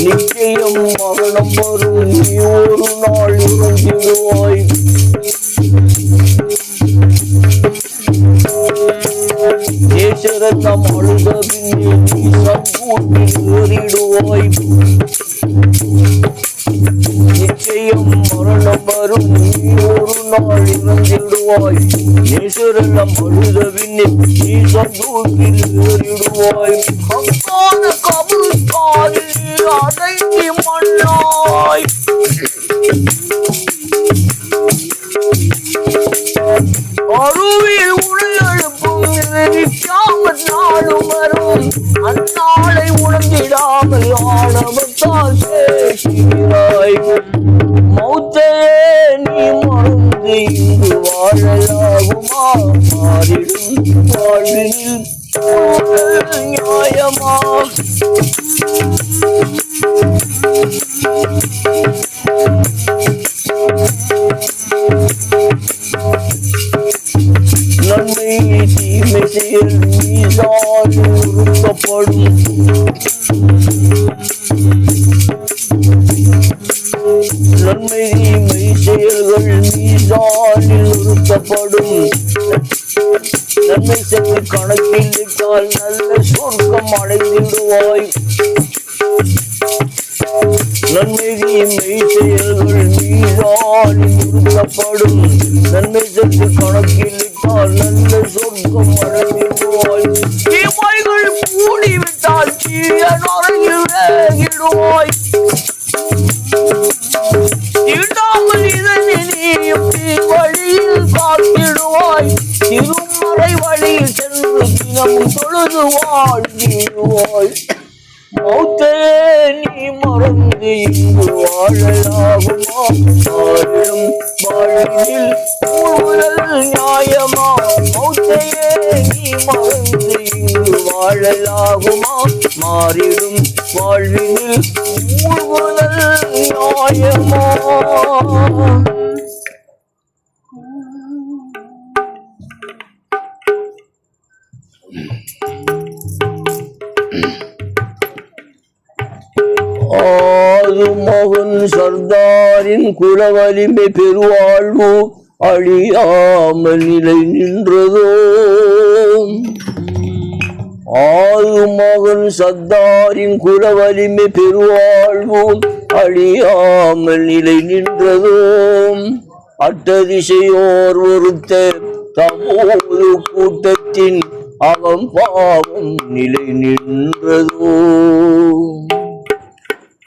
நிச்சயம் மரணம் வரும். நீ ஒரு நாள் இறங்கிடுவாய். நேசரத்தம் அழுத பின்னே நீ சங்கூட்டில் ஏறிடுவாய். நிச்சயம் மரணம் வரும். நீ ஒரு நாள் இறந்திடுவாய். நேசரெல்லாம் அழுத பின்னே நீ சங்கூட்டில் ஏறிடுவாய். அங்கான கபுல்காரில் நீ அடங்கி மண்ணாய். அருவில் உனை எழுப்பும் நினைக்காமல் நாளும் வரும். அந்நாளை உணர்ந்திடாமல் ஆணவத்தால் பேசுகிறாய். மௌத்தையே நீ மறந்து இங்கு வாழலாகுமா? மாறிடும் வாழ்வினில் நியாயமா? நன்மை தீமை செயல் மீதால் நிறுத்தப்படும். நன்மை தீமை செயல்கள் மீதால் நிறுத்தப்படும். நன்மை சென்று கணக்கில் இட்டால் நல்ல சொர்க்கம் அடைந்திடுவாய். நன்மை தீமை செயல்கள் மீதால் நிறுத்தப்படும். நன்மை சென்று கணக்கில் இட்டால் நல்ல சொர்க்கம் அடைந்திடுவாய். தீமைகள் கூடிவிட்டால் தீய நரகில் வேகிடுவாய். தீண்டாமல் இதனை நீயும் வழியில் காத்திடுவாய். திருமறை வழியில் சென்று தினமும் தொழுது வாழ்ந்திடுவாய். மௌத்தையே நீ மறந்து இங்கு வாழலாகுமா? மாறிடும் வாழ்வினில் மூழ்குதல் நியாயமா? மௌத்தையே நீ மறந்து இங்கு வாழலாகுமா? மாறிடும் வாழ்வினில் மூழ்குதல் நியாயமா? மகன் சர்தாரின் குலவலிமை பெருவாழ்வு அழியாமல் நிலை நின்றதோ. ஆறு மகன் சத்தாரின் குல வலிமை பெருவாழ்வும் அழியாமல் நிலை நின்றதோம். அட்டதிசையோர் ஒருத்த தமோது கூட்டத்தின் அகம்பாவம் நிலை நின்றதோ.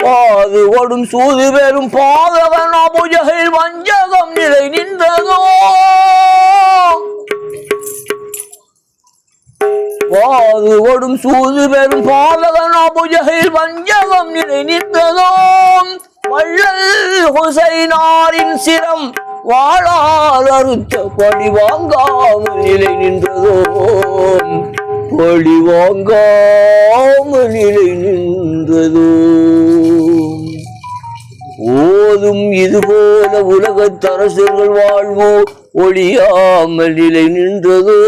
பாதுகொடும் சூது பெறும் பாதகன் அபுஜஹில் வஞ்சகம் நிலை நின்றதோ. பாதுகொடும் சூது பெறும் பாதகன் அபுஜஹில் வஞ்சகம் நிலை நின்றதோ. வள்ளல் ஹுசைனாரின் சிரம் வாழால் அறுத்த பழி வாங்காமல் நிலை நின்றதோ. பழி வாங்காமல் நிலை நின்றதோ. ஓதும் இதுபோல உலகத்தரசர்கள் வாழ்வோ ஒழியாமல் நிலை நின்றதோ.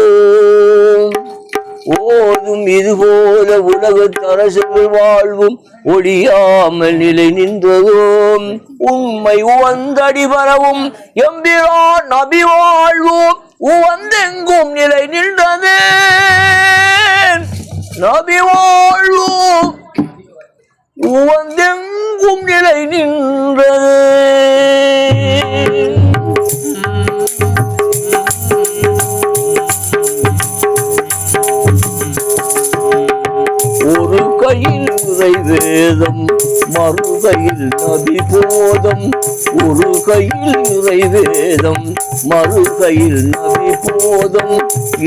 ஓதும் இதுபோல உலகத்தரசர்கள் வாழ்வும் ஒழியாமல் நிலை நின்றதோம். உண்மை உவந்தடி வரவும் எம்பிரான் நபி வாழ்வோம் உவந்தெங்கும் நிலை நின்றதே. நபி வாழ்வோம் உவந்தெங்கும் நிலை நின்றது. ஒரு கையில் உரை வேதம் மறுகையில் நபி போதம். ஒரு கையில் உரை வேதம் மறுகையில் நபி போதம்.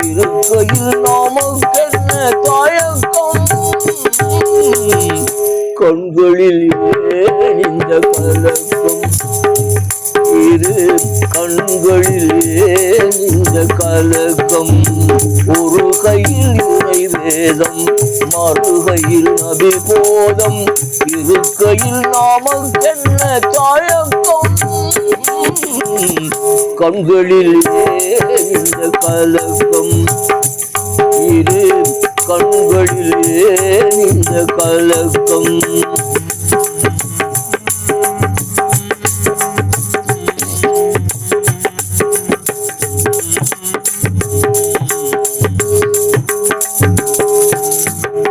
இரு கையில் நாமக்கென்ன தாயக்கம். கண்களில் ஏன் இந்த கலக்கம். இரு கண்களில் ஏன் இந்த கலக்கம். ஒரு கையில் உரை வேதம் மறுகையில் நபி போதம். இரு கையில் நாமக்கென்ன தாயக்கம். கண்களில் ஏன் இந்த கலக்கம். இரு கண்களில் ஏன் இந்த கலக்கம்.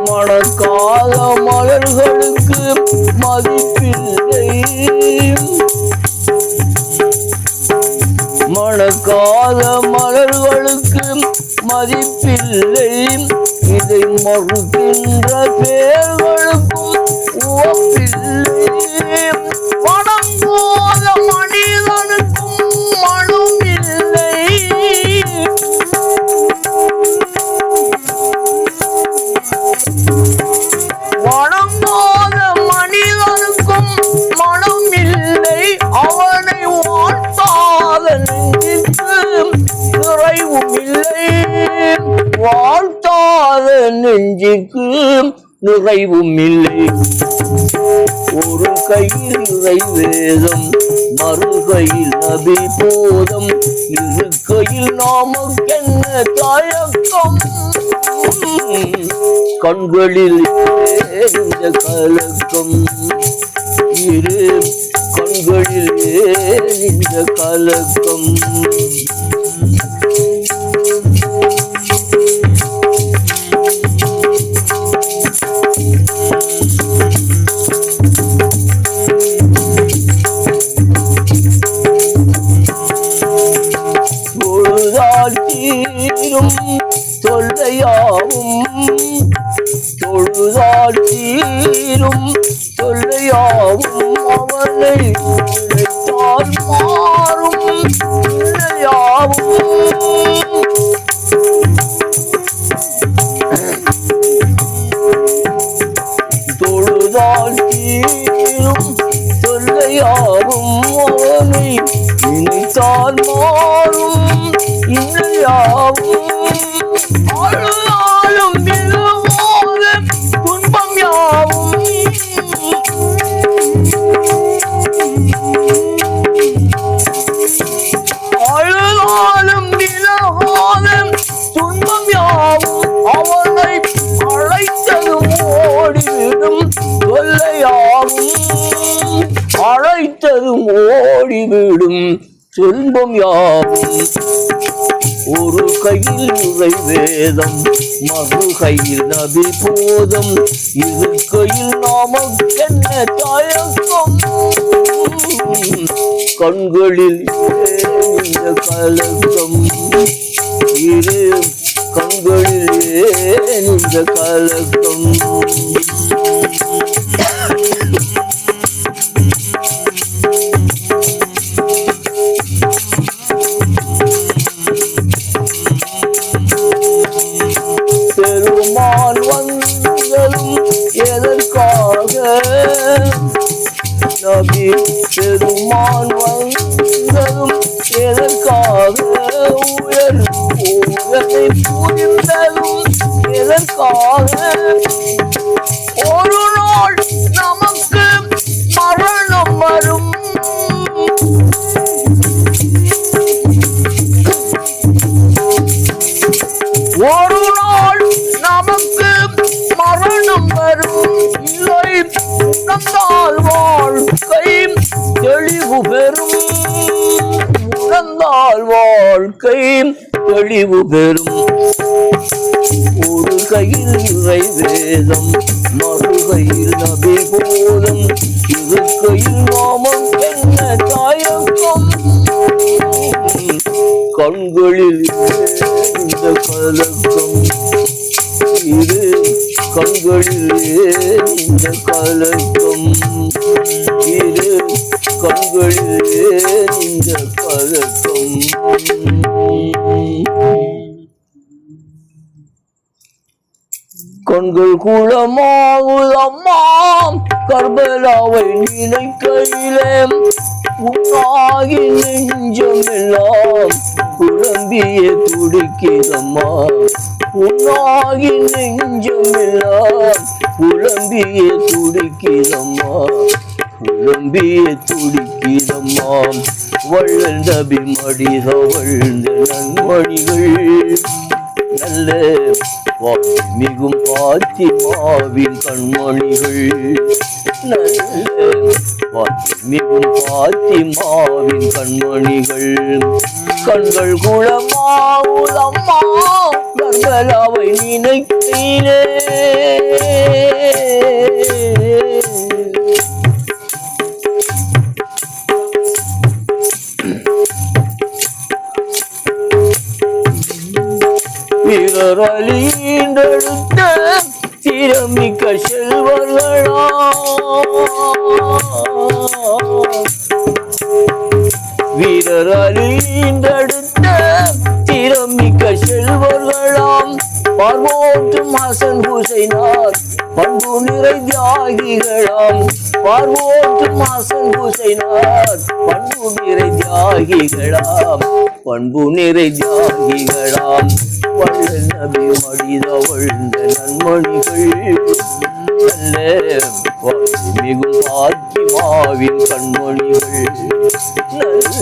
மணக்கால மலர்களுக்கு மதிப்பில்லை. மணக்கால மலர்களுக்கு மதிப்பில்லை. இதை மறுக்கின்ற பேர்களுக்கும் உவப்பில்லை. மனம் போல மனிதனுக்கும் மனம் இல்லை. மனம் போல மனிதனுக்கும் மனம் இல்லை. அவனை வாழ்த்தாத நெஞ்சுக்கு நிறைவும் இல்லை. வாழ்த்தாத நெஞ்சுக்கு நிறைவும் இல்லை. ஒரு கையில் இறை வேதம் மறுகையில் நபி போதம். இரு கையில் நாமக்கென்ன தாயக்கம். கண்களில் இந்த கலக்கம். இரு கண்களில் இந்த கலக்கம். தொழுதாட்சியும் தொல்லையாவும். தொழுதாட்சியும் தொல்லையாவும். அவனை நினைத்தால் மாறும் இல்லையாவும். தொழுதாட்சியும் தொல்லையாவும். அவனை நினைத்தால் மாறும் இல்லையாவும். அழுதாலும் விழுவோத துன்பம் யாவும். அழுதாலும் விழுவோத துன்பம் யாவும். அவனை அழைத்ததும் ஓடிவிடும் தொல்லையாவும். அழைத்ததும் ஓடிவிடும் துன்பம் யாவும். ஒரு கையில் உரை வேதம், மறு கையில் நபி போதம், இரு கையில் நாமக்கென்ன தயக்கம், கண்களில் இந்த கலக்கம், இரு கண்களில் இந்த கலக்கம். பெருமான் வந்ததும் எதற்காக, நபி பெருமான் வந்ததும் எதற்காக, உயர் உயரை புரிந்ததும் எதற்காக, ஒரு நாள் நமக்கு மரணம் வரும், ஒரு நாள் நமக்கு மரணம் வரும், இல்லை உணர்ந்தால் வாழ்க்கை தெளிவு பெறும், உணர்ந்தால் வாழ்க்கை தெளிவு பெறும். ஒரு கையில் இறை வேதம், மறு கையில் நபி போதம், இரு கையில் நாமம் என்ன தயக்கம், கண்களில் இந்த கலக்கம், இரு கண்களில் இந்த கலக்கம், இரு கண்களில் இந்த கலக்கம். கண்கள் குளமாகுதம்மா கர்பலாவை நினைக்கையிலே, உன்னாகி நெஞ்சமெல்லாம் குழம்பிய துடிக்கிறம்மா, உன்னாகி நெஞ்சமெல்லாம் குழம்பிய துடிக்கிறம்மா, குழம்பிய துடிக்கிறம்மா. வள்ளல் நபி மடி தவழ்ந்த நன்மணிகள், நல்ல மிகும் பாத்திமாவின் கண்மணிகள், நல்ல மிகும் பாத்திமாவின் கண்மணிகள், கண்கள் குளமாவுதம்மா கர்பலாவை நினைக்கையிலே, வீரர் அலிந்தெடுத்த திறமிக்க செல்வர்களா, வீரர் அலிந்தெடுத்த திறமிக்க செல்வர்களாம், பார்வோட்டும் ஹசன் ஹுசைனார் பண்பு நிறை தியாகிகளாம், பார்வோட்டும் ஹசன் ஹுசைனார் பண்பு நிறை தியாகிகளாம், பண்பு நிறை தியாகிகளாம். வள்ளல் நபி மடி தவழ்ந்த நன்மணிகள், நல்ல மிகும் பாத்திமாவின் கண்மணிகள், நல்ல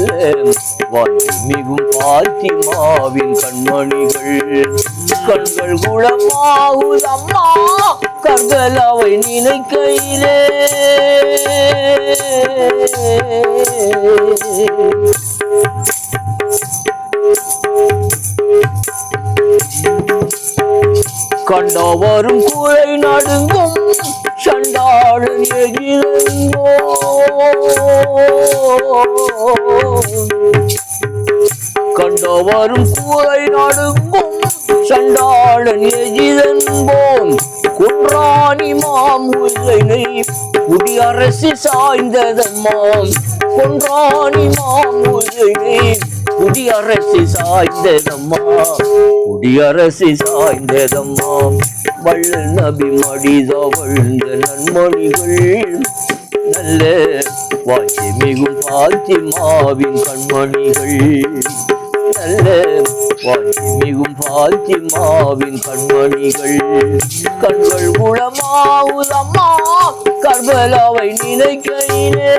மிகும் பாத்திமாவின் கண்மணிகள், கண்கள் குளமாகுதம்மா கர்பலாவை நினைக்கையிலே, கண்டவரும் கூரை நடுங்கும் சண்டாளன் எதிரங்கோ, கண்டவரும் கூரை நடுங்கும் சண்டாளன் எதிரன்போம், குன்றாணி மாம் உசைனை குடியரசு சாய்ந்ததம்மாம், குன்றாணி மாம் உசைனை குடியரசு சாய்ந்ததம்மா, குடியரசு சாய்ந்ததம்மா. வள்ளல் நபி மடி தவழ்ந்த நன்மணிகள், நல்ல வாய்ச்சி மிகும் பாத்திமாவின் கண்மணிகள், நல்ல வாய்ச்சி மிகும் பாத்திமாவின் கண்மணிகள், கண்கள் குளமாவுதம்மா கர்பலாவை நினைக்கையிலே,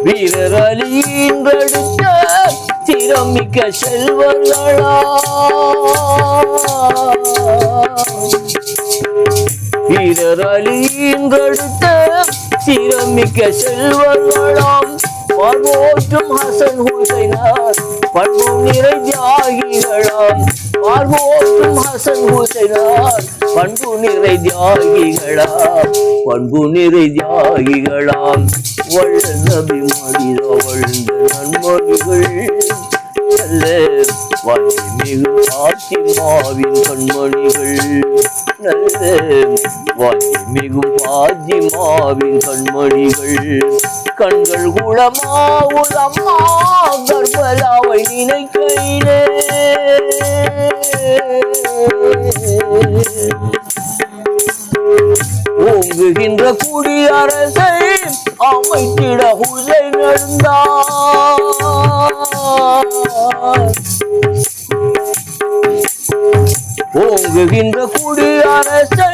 வீரர் அலிந்தெடுத்த திறமிக்க செல்வர்களா, வீரரலிங்கெடுத்த சிரமிக்க செல்வர்களாம் பார்வோற்றும் ஹசன் ஹுசைனார் பண்பு நிறை தியாகிகளாம் பார்வோற்றும் ஹசன் ஹுசைனார் பண்பு நிறை தியாகிகளாம் வள்ள நபி மனித வாழ்ந்த நன்மொழிகள் நல்ல வாய்மிகு பாத்திமாவின் கண்மணிகள் நல்ல வாய்மிகு பாத்திமாவின் கண்மணிகள் கண்கள் குளமாவுதம்மா கர்பலாவை நினைக்கையிலே ஓங்குகின்ற குடியரசை அமைத்திட ஹுசைன் எழுந்தார் ஓங்குகின்ற குடியரசை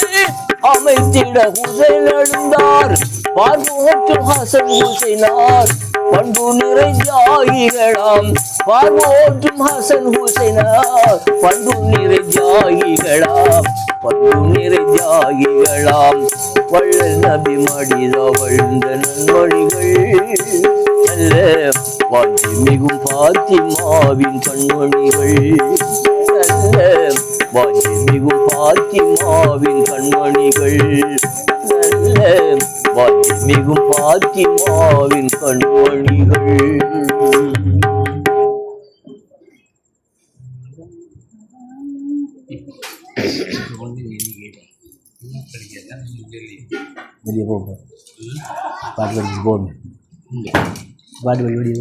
அமைத்திட ஹுசைன் எழுந்தார் பார்வோற்றும் ஹசன் ஹுசைனார் பண்பு நிறை தியாகிகளாம் பார்வோற்றும் ஹசன் ஹுசைனார் பண்பு நிறை தியாகிகளாம் வள்ளல் நபி மடித வாழ்ந்த நன்மொழிகள் நல்ல வாஞ்சி மிகும் பாத்திமாவின் கண்மணிகள் நல்ல வாஞ்சி மிகும் பாத்திமாவின் கண்மணிகள் நல்ல வாஞ்சி மிகும் பாத்திமாவின் கண்மணிகள். வெளியே போங்க பாட்டு படிச்சு போகணும் பாட்டு படி வெளியே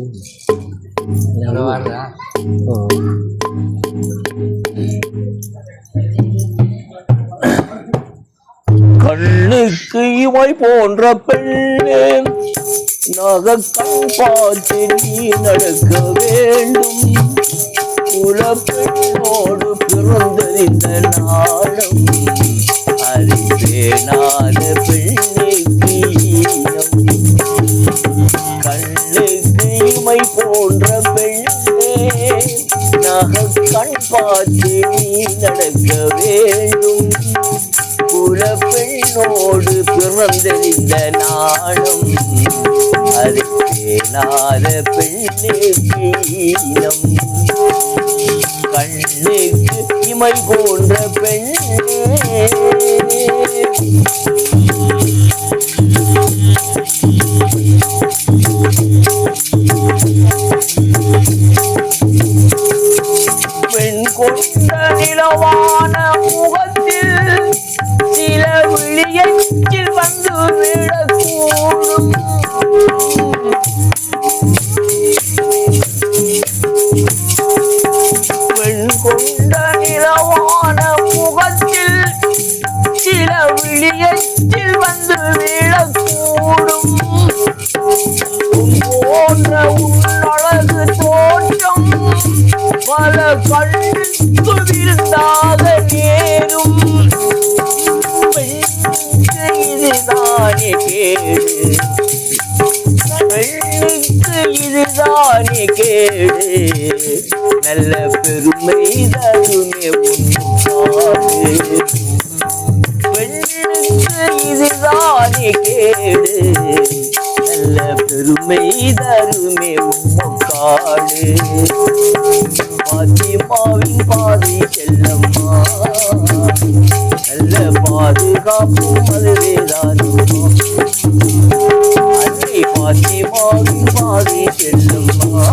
கண்ணுக்கு இமை போன்ற பெண்ணே நகக்கண் பார்த்து நீ நடக்க வேண்டும் குலப்பெண்ணோடு பிறந்தறிந்த நாடம் அறிவேனாத பெண்ணுக்கு கண்ணுக்கு இமை போன்ற பெண்ணே நகக்கண் பார்த்து நீ நடக்க வேண்டும் குலப்பெண்ணோடு பிறந்தறிந்த நாடம் அறிவேனாத பெண்ணுக்கு கண்ணுக்கு இமை போன்ற பெண்ணே பெண் கொண்ட நிலவான முகத்தில் சில விழியச்சில் வந்து விடக்கூடும் பெண் கொண்ட நிலவான முகத்தில் சில விழியச்சில் வந்து விடக்கூடும் போன்ற உன்னழகு தோற்றம் பல கண்ணுக்கு விருந்தாக நேரும் பெண்ணுக்கு இதுதானே கேடு பெண்ணுக்கு இதுதானே கேடு நல்ல பெருமை தருமே உன்னாது பெண்ணுக்கு இதுதானே கேடு நல்ல பெருமை தருமே உம்மக்காடு பாத்திமாவின் பாதை செல்லம்மா நல்ல பாதுகாப்பும் அதுவேதானம்மா அன்னை பாத்திமாவின் பாதை செல்லம்மா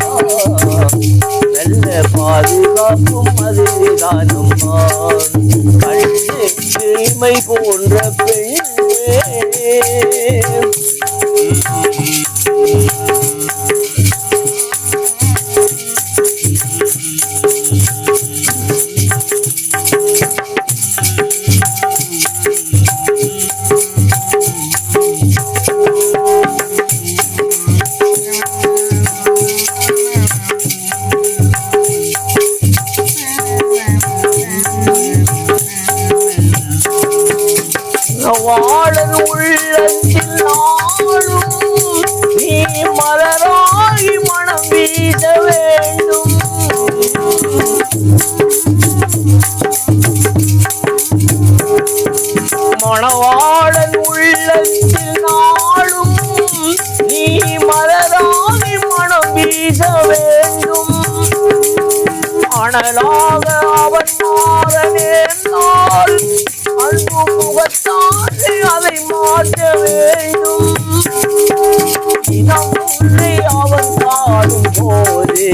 நல்ல பாதுகாப்பும் அதுவேதானம்மா கண்ணுக்கு இமை போன்ற பெண்ணே வாழன் உள்ளத்தில் நாளும் நீ மலராகி மனம் வீச வேண்டும் மணவாளன் உள்ளத்தில் நாளும் நீ மலராகி மனம் வீச வேண்டும். அனலாக அவன் மாற நேர்ந்தால் அன்பு முகத்தாலே அதை மாற்ற வேண்டும். தினம் உன்னை அவன் காணும் போது,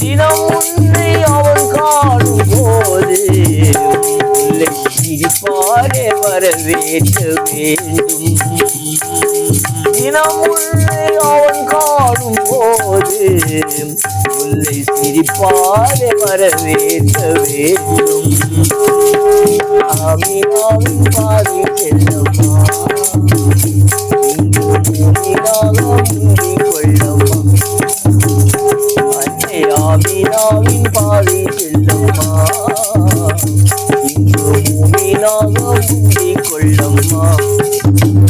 தினம் உன்னை அவன் காணும் போது உள்ளே சிரிப்பாலே வரவேற்க வேண்டும். தினம் உன்னை அவன் காணும் போது உள்ளே சிரிப்பாலே வரவேற்க வேண்டும். ஆமினாவின் பாதி செல்லம்மா முந்திக் கொள்ளம்மா. அன்னை ஆமினாவின் பாதி செல்லம்மா இங்கு மூமினாக முந்திக் கொள்ளம்மா.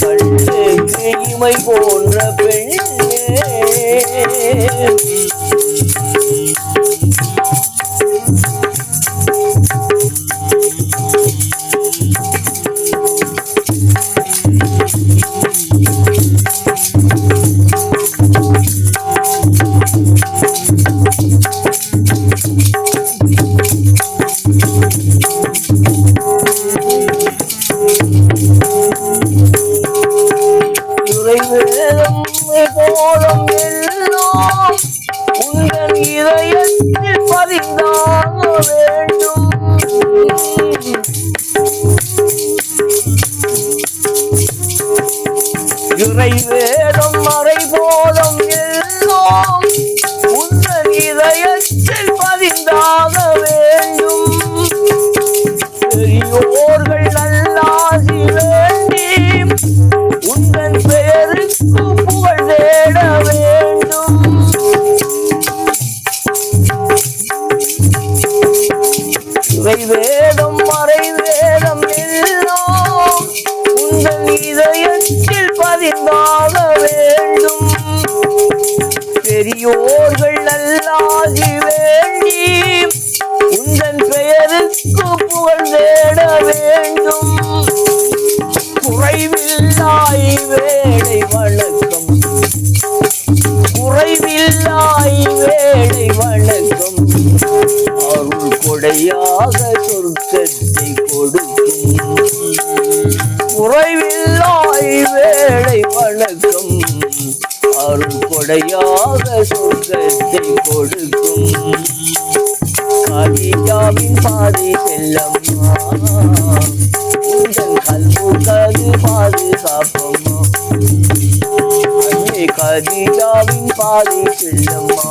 கண்ணுக்கு இமை போன்ற பெண்ணே போலம் எல்லாம் உங்கள் இதயத்தில் பதிந்தாக வேண்டும். இறை வேடம் மறை போலம் எல்லாம் உங்கள் இதயத்தில் பதிந்தாக வேண்டும். பெரியோர்கள் நல்லாசி வேண்டி உங்கள் பெயருக்கு புகழ் தேட வேண்டும். இவை வேதம் மறை வேதம் எல்லாம் உங்கள் இதயத்தில் பதிந்தாக வேண்டும். பெரியோர்கள் நல்லாசி வேண்டி உங்கள் பெயருக்கு புகழ் தேட வேண்டும். குறைவில்லாய் வேளை வணக்கம், குறைவில்லாய் வேளை வணக்கம். அருள் கொடையாக சொர்க்கத்தை கொடுக்கும். குறைவில்லாய் வேளை வணக்கம், அருள் கொடையாக சொர்க்கத்தை கொடுக்கும். கதிஜாவின் பாதி செல்லம்மா உங்கள் கல்புகது பாதுகாப்பம்மா. அன்னை கதிஜாவின் பாதி செல்லம்மா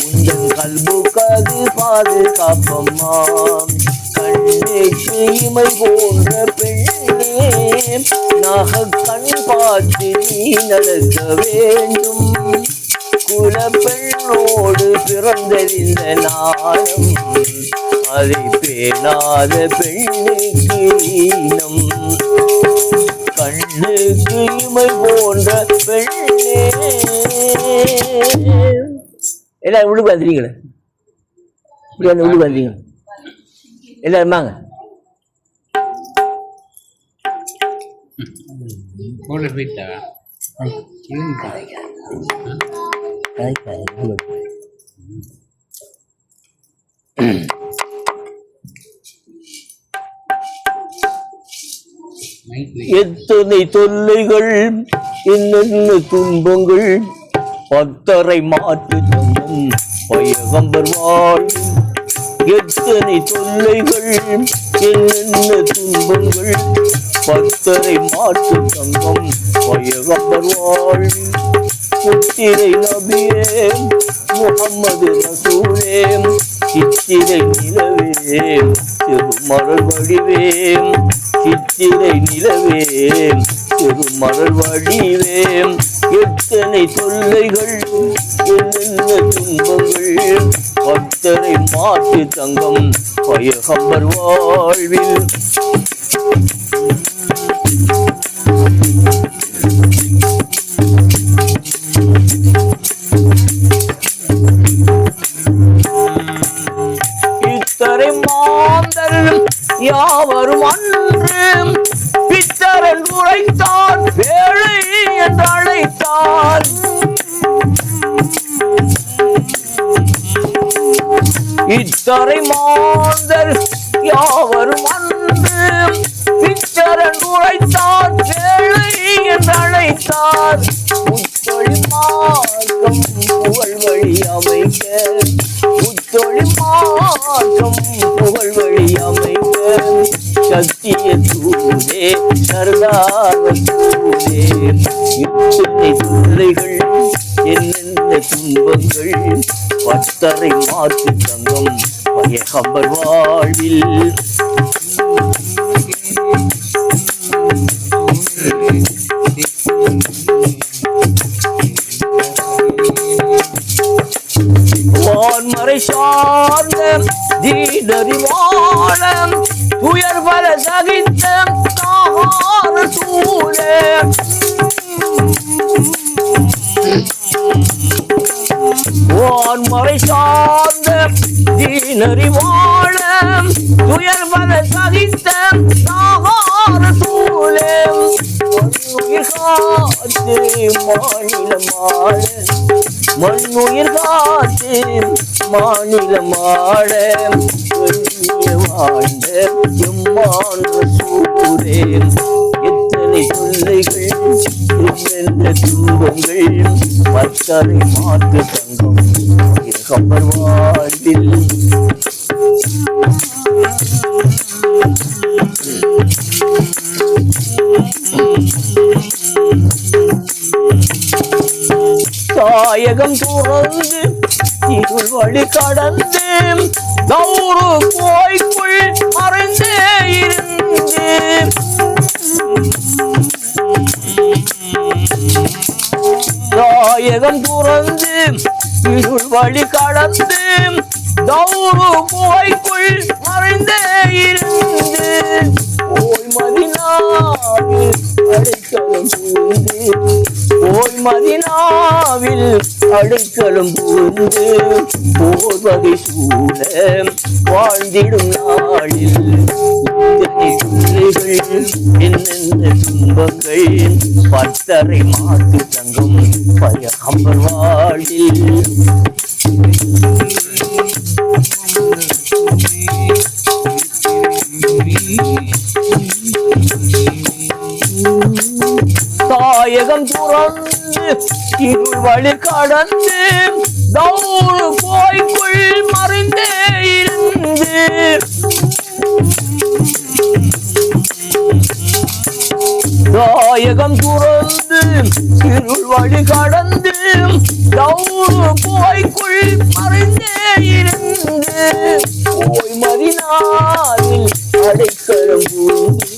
உங்கள் கல்புகது பாதுகாப்பம்மா. கண்ணுக்கு இமை போன்ற பெண்ணே நாக கண் பார்த்து நீ நடக்க வேண்டும். குலப்பெண்ணோடு பிறந்ததில்ல நாணம், அதை பேணாத பெண்ணுக்கு ஈனம். கண்ணுக்கு இமை போன்ற பெண்ணே. எல்லாரும் உள்ளுக்கு வந்துறீங்களே, இப்படி அந்த உள்ளுக்கு வந்துறீங்க எல்லாரும் வாங்க. போட போயிட்டா எத்தனை தொல்லைகள் என்னென்ன துன்பங்கள் பத்தரை மாற்று தங்கம் பயகம்பர் வாழ்வில். எத்தனை தொல்லைகள் என்னென்ன துன்பங்கள் பத்தரை மாற்று தங்கம் பயகம்பர் வாழ்வில். முத்திரை நபியே முகம்மது ரசூலே சித்திரை நிலவே திருமலர் வடிவே. சித்திரை நிலவே திருமலர் வடிவே. எத்தனை தொல்லைகள் என்னென்ன துன்பங்கள் பத்தரை மாற்று தங்கம் பயகம்பர் வாழ்வில். இத்தரை மாந்தர் யாவரும் யாவரும் அன்று பித்தர் என்று உரைத்தார், வேளை என்று அழைத்தார். இத்தரை மாந்தர் யாவரும் அன்று பித்தர் என்று உரைத்தார், வேளை என்று அழைத்தார். முத்தொழில் மார்க்கம் புகழ் வழி அமைக்க, முத்தொழில் மார்க்கம் புகழ் வழி அமைக்க, சத்திய தூதே சர்தார தூதே. இத்தனை தொல்லைகள் என்னென்ன துன்பங்கள், பத்தரை மாற்று தங்கம் பயகம்பர் வாழ்வில். வான்மறை சார்ந்த தீனறிவாள, துயர் பல சகித்த தாகார சூழே. வான்மறை சார்ந்த தீனறிவாள, துயர் பல சகித்த தாகார சூழே. மண்ணுயிர் காத்து மாநிலமாள, மண்ணுயிர் காத்து மாநிலமாள, வாழ்ந்த எம்மான் ரசூலே. எத்தனை தொல்லைகள் என்னென்ன துன்பங்கள், பத்தரை மாற்று தங்கம் பயகம்பர் வாழ்வில். தாயகம் துறந்து இருள் வழி கடந்து, கௌரு கோய்க்குள் மறைந்தே இருந்து. தாயகம் துறந்து இருள் வழி கடந்து, கௌரு கோய்க்குள் மறைந்தே இருந்து. ஓய் மதினாவில் அடைக்கலம் புகுந்து, ஓய் மதினாவில் அடைக்கலம் புகுந்து, போர் வகை சூழ வாழ்ந்திடும் நாளில் இத்தனை தொல்லைகள் என்னென்ன துன்பங்கள், பத்தரை மாற்று தங்கம் பயகம்பர் வாழ்வில். தாயகம் துறந்து இருள் வழி கடந்து, கௌரு கோய்க்குள் மறைந்தே இருந்து. தாயகம் துறந்து இருள் வழி கடந்து, கௌரு கோய்க்குள் மறைந்தே இருந்து. ஓய் மதினாவில் அடைக்கலம் புகுந்து,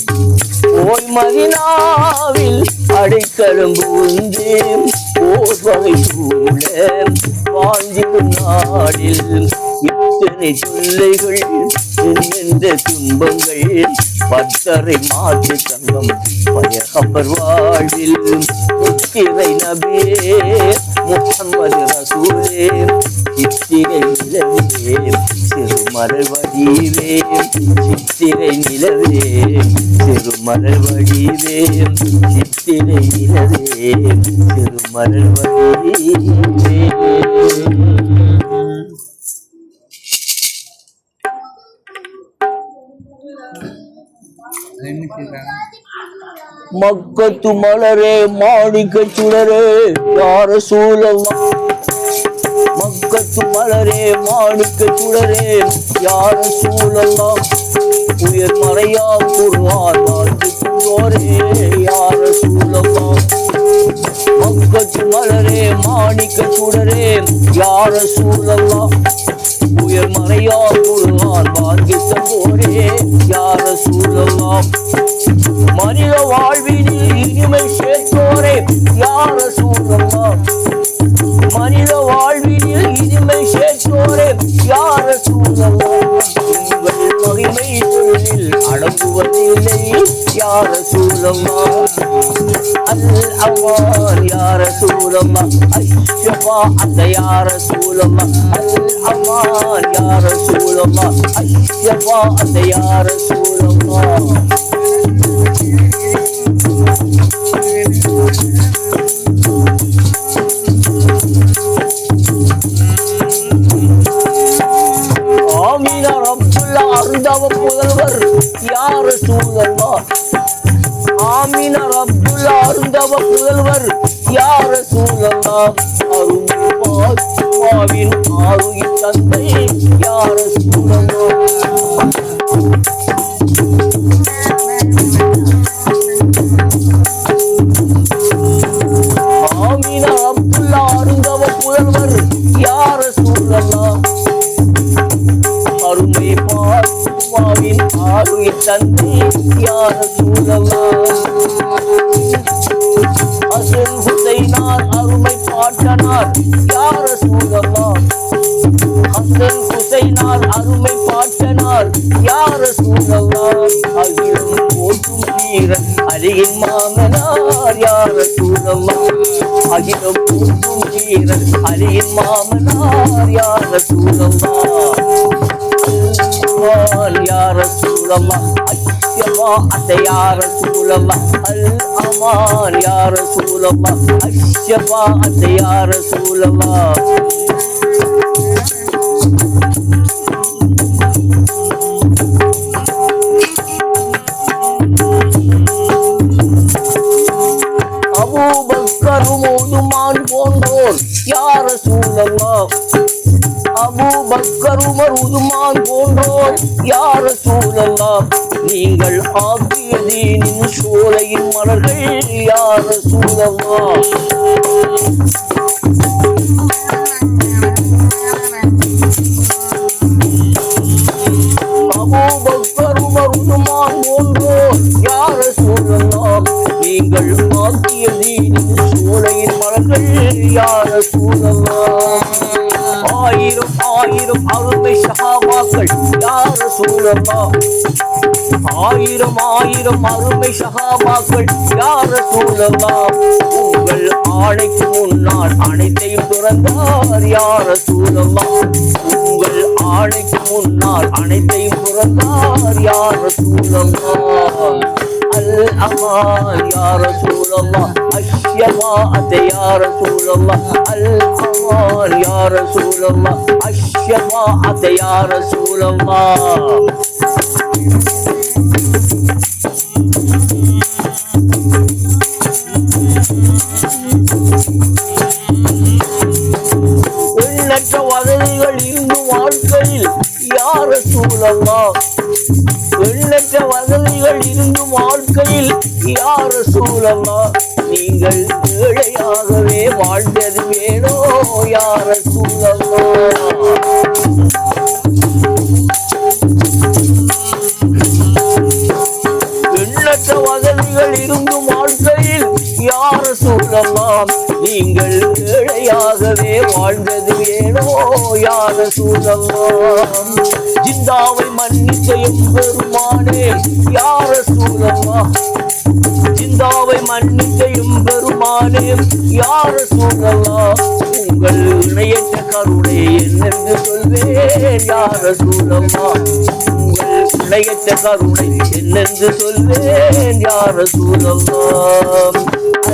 ஓய் மதினாவில் அடைக்கலம் புகுந்து, போர் வகை சூழ வாழ்ந்திடும் நாளில் இத்தனை தொல்லைகள் என்னென்ற துன்பங்கள், பத்தரை மாற்று தங்கம் பயகம்பர் வாழ்வில். முத்திரை நபியே முஹம்மது ரசூலே, சித்திரை நிலவே சிறுமலர் வடிவே, சித்திரை நிலவே சிறுமலர் வடிவே, சித்திரை நிலவே சிறுமலர் வடிவே. மக்கத்து மலரே மாணிக்க சுடரே யார சூழவா, மக்கத்து மலரே மாணிக்க சுடரே யார சூழவா. உயர் மறையா குர்ஆன் வாழ்ந்து கொண்டோரே யார சூழவா. மக்கத்து மலரே மாணிக்க சுடரே யார சூழவா. உயர் மறையா குர்ஆன் வாழ்ந்து கொண்டோரே யார சூழவா. மனித வாழ்வினில் இனிமை சேர்த்தோரே யார சூழவா. மனித வாழ்வினில் இனிமை சேர்த்தோரே யார சூழவா. உங்கள் மகிமை தொழிலில் அடங்குவதில்லை, يا رسول الله الأمان يا رسول الله الشفاعة يا رسول الله الأمان يا رسول الله الشفاعة يا رسول الله آمين رب الأرض وبدلور يا رسول الله آمين رب الأرض وبدلور يا رسول الله أرواح மாவின் ஆருகி தந்தை யா ரசூலல்லாஹ் ஆமீனா அப்துல்லா அருந்தவ புதல்வர் யா ரசூலல்லாஹ் அருமை பாத்துமாவின் ஆருகி தந்தை யா ரசூலல்லாஹ் ஹசன் ஹுசைனார் அருமை பாட்டனார் யா ரசூலல்லாஹ் ஹசன் ஹுசைனார் அருமை பாட்டனார் யா ரசூலல்லாஹ் அகிலம் போற்றும் வீரன் அலியின் மாமனார் யா ரசூலல்லாஹ் அகிலம் போற்றும் வீரன் அலியின் மாமனார் யா ரசூலல்லாஹ் يا رسول الله الشفاعة يا رسول الله الأمان يا رسول الله الشفاعة يا رسول الله أبو بكر موضمان போன்றோர் يا رسول الله அபூ பக்கர் உமர் உதுமான் போன்றோர் யா ரசூலல்லாஹ் நீங்கள் ஆக்கிய தீனின் சோலையின் மலர்கள் யா ரசூலல்லாஹ் அபூ பக்கர் உமர் உதுமான் போன்றோர் யா ரசூலல்லாஹ் நீங்கள் ஆக்கிய தீனின் சோலையின் மலர்கள் யா ரசூலல்லாஹ் ஆயிரம் ஆயிரம் அருமை சஹாபாக்கள் யா ரசூலல்லாஹ் ஆயிரம் ஆயிரம் அருமை சஹாபாக்கள் யா ரசூலல்லாஹ் உங்கள் ஆணைக்கு முன்னால் அனைத்தையும் துறந்தார் யா ரசூலல்லாஹ் உங்கள் ஆணைக்கு முன்னால் அனைத்தையும் துறந்தார் யா ரசூலல்லாஹ் الأمان يا رسول الله الشفاعة يا رسول الله الأمان يا رسول الله الشفاعة يا رسول الله எண்ணற்ற வசதிகள் இருந்து வாழ்க்கையில் யா ரசூல் அல்லாஹ் எண்ணற்ற வசதிகள் இருந்தும் வாழ்க்கையில் யா ரசூல் அல்லாஹ் நீங்கள் ஏழையாகவே வாழ்ந்தது வேணோ யா ரசூல் அல்லாஹ் எண்ணற்ற வசதிகள் இருந்தும் வாழ்க்கையில் யா ரசூல் அல்லாஹ் நீங்கள் ஏழையாகவே வாழ்ந்தது வேணோ யா ரசூல் அல்லாஹ் ஜிந்தாவை மன்னித்த எம்பெருமானே யா ரசூல் அல்லாஹ் ஜிந்தாவை மன்னித்த எம்பெருமானே யா ரசூல் அல்லாஹ் உங்கள் இணையற்ற கருணை என்னென்று சொல்வேன் யா ரசூல் அல்லாஹ் உங்கள் இணையற்ற கருணை என்னென்று சொல்வேன் யா ரசூல் அல்லாஹ்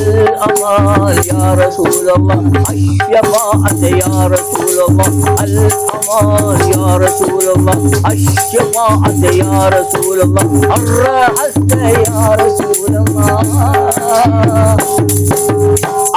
الأمان يا رسول الله الشفاعة يا رسول الله الأمان يا رسول الله الشفاعة يا رسول الله الرحمة يا رسول الله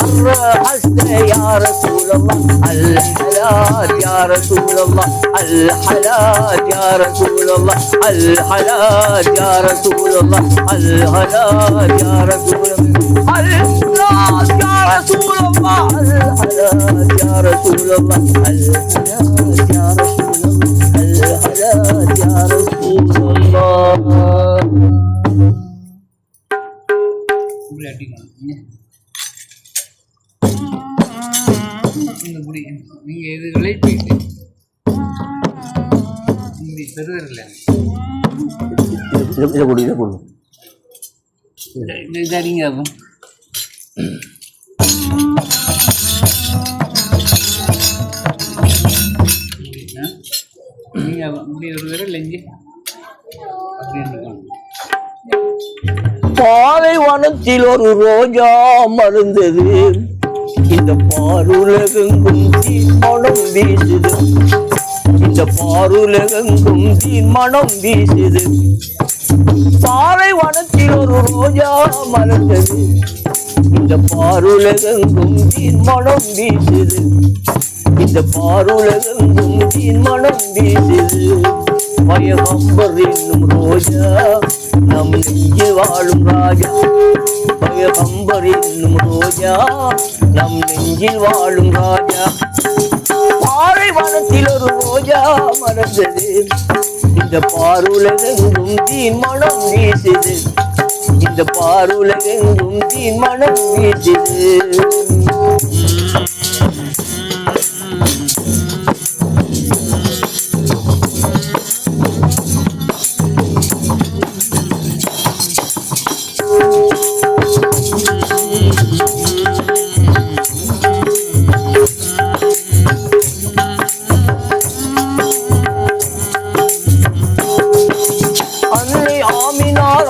الرحمة يا رسول الله الحلال يا رسول الله الحلال يا رسول الله الحلال يا رسول الله الحلال يا رسول الله الحلال يا رسول الله الحلال يا رسول الله الحلال يا رسول الله الحلال يا رسول الله நீங்க இது விளைப்பிட்டு பெறுதல் இதை போடு சரிங்க அப்போ நீங்க அப்படி ஒரு விரல் இங்கே பாலைவனத்தில் ஒரு ரோஜா மருந்தது, இந்த பாருலகெங்கும் தீர்மணம் வீசுது, இந்த பாருலகெங்கும் தீர்மணம் வீசுது. பாலைவனத்தில் ஒரு ரோஜா மலர்ந்தது, இந்த பாருலகெங்கும் தீர்மணம் வீசுது, இந்த பாருலகெங்கும் தீர்மணம் வீசுது. பயகம்பர் என்னும் ரோஜா நம் நெஞ்சில் வாழும் ராஜா, பயகம்பர் என்னும் ரோஜா நம் நெஞ்சில் வாழும் ராஜா. பாலைவனத்தில் ஒரு ரோஜா மலர்ந்தது, இந்த பாருலகெங்கும் தீர்மணம் வீசுது, இந்த பாருலகெங்கும் தீர்மணம் வீசுது.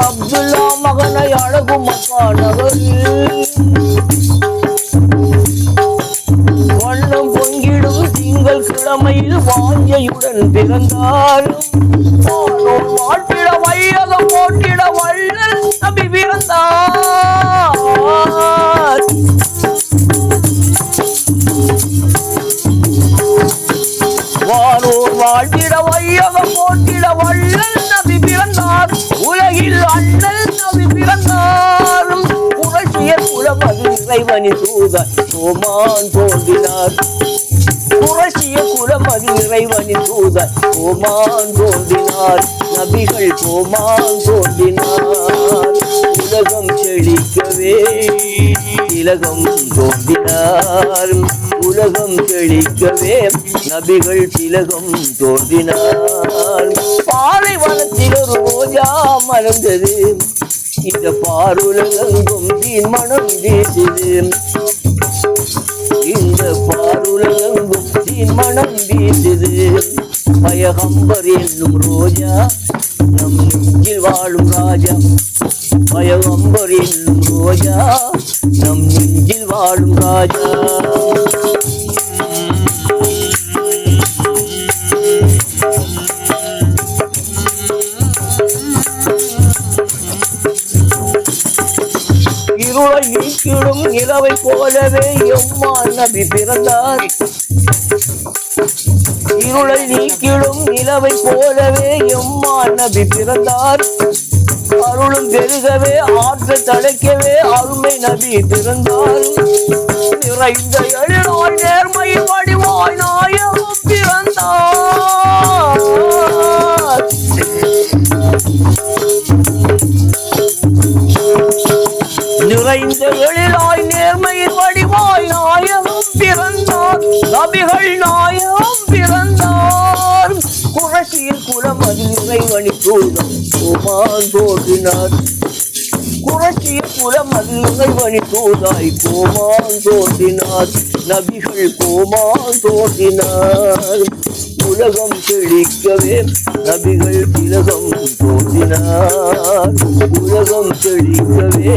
அப்துல்லா மகனை அழகு மக்கா நகரில் வண்ணம் பொங்கிடும் திங்கள் கிழமையில் வாஞ்சையுடன் பிறந்தாலும் மாட்டிட வையகம் போட்டிட வள்ளல் நபி பிறந்தார். வானோர் வாழ்த்திட வையகம் போட்டிட வள்ளல் நபி பிறந்தார். உலகில் அண்ணல் நபி பிறந்தாரும் புரட்சிய குலமது இறைவனி தூதர் கோமான் தோன்றினார். புரட்சிய குலமது இறைவனி தூதர் கோமான் தோன்றினார். நபிகள் கோமான் தோன்றினார். உலகம் செழிக்கவே திலகம் தோன்றினார். உலகம் செழிக்கவே நபிகள் திலகம் தோன்றினார். பாலைவனத்தில் ஒரு ரோஜா மலர்ந்தது, இந்த பாருலகெங்கும் தீர்மணம் வீசுது, இந்த பாருலகெங்கும் தீர்மணம் வீசுது. பயகம்பர் என்னும் ரோஜா நம் நெஞ்சில் வாழும் ராஜா, பயகம்பர் என்னும் ரோஜா நம் நெஞ்சில் வாழும் ராஜா. இருளை நீக்கிடும் நிலவை போலவே எம்மான் நபி பிறந்தார். இருளை நீக்கிடும் நிலவை போலவே எம்மான் நபி பிறந்தார். அருளும் பெருகவே ஆற்றல் தழைக்கவே அருமை நபி பிறந்தார். நிறைந்த எழிலாய் நேர்மை வடிவாய் நாயகம் பிறந்தார். நிறைந்த எழிலாய் நேர்மையின் வடிவாய் நாயகம் பிறந்தார். நபிகள் நாயகம் பிறந்தார். குரசியில் குலமது இறைவனி தூதர் கோமான் தோன்றினார். குரசியில் குலமது இறைவனி தூதாய் கோமான் தோன்றினார். நபிகள் கோமான் தோன்றினார். உலகம் செழிக்கவே நபிகள் திலகம் தோன்றினார். உலகம் செழிக்கவே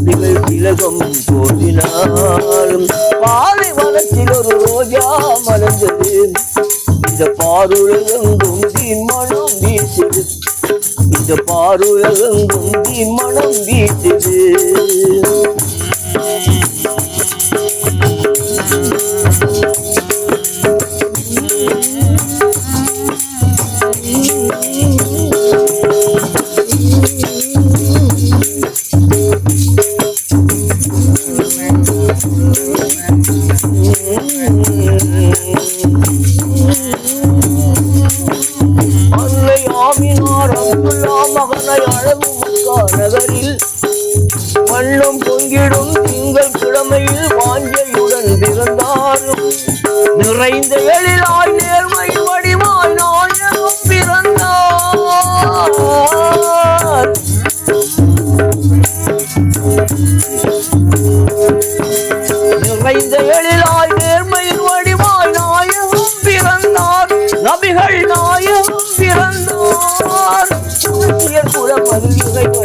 நபிகள் திலகம் தோன்றினார். பாலைவனத்தில் ஒரு ரோஜா மலர்ந்தது, இந்த பாருலகெங்கும் தீர்மணம் வீசுது, இந்த பாருலகெங்கும் தீர்மணம் வீசுது. அன்னை ஆமினார் அப்துல்லா மகனை அழகு மக்கா நகரில் வண்ணம் பொங்கிடும் திங்கள் கிழமையில் வாஞ்சையுடன் பிறந்தாரும் நிறைந்த எழிலாய் நேர்மை வடிவாய் நாயகம் பிறந்தார்.